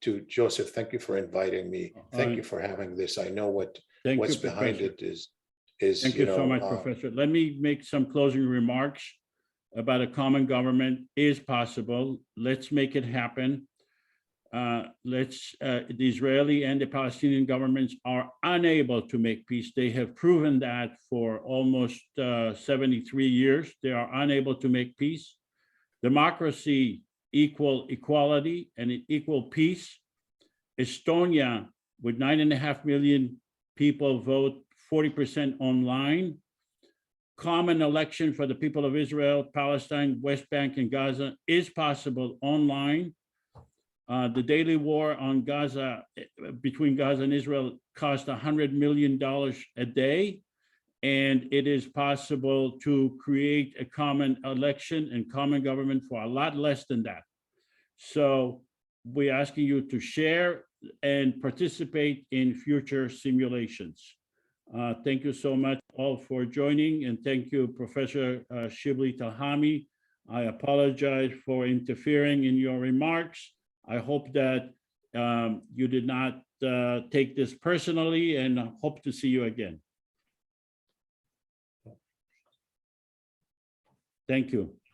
to Joseph, thank you for inviting me. Thank you for having this. I know what's behind Professor. it is Thank you so much, Professor. Let me make some closing remarks about a common government is possible. Let's make it happen. The Israeli and the Palestinian governments are unable to make peace. They have proven that for almost 73 years. They are unable to make peace. Democracy equal equality and equal peace. Estonia, with 9.5 million people vote 40% online. Common election for the people of Israel, Palestine, West Bank, and Gaza is possible online. The daily war on Gaza, between Gaza and Israel, cost $100 million a day. And it is possible to create a common election and common government for a lot less than that. So we're asking you to share and participate in future simulations. Thank you so much all for joining, and thank you, Professor SHIBLEY TELHAMI. I apologize for interfering in your remarks. I hope that you did not take this personally, and hope to see you again. Thank you.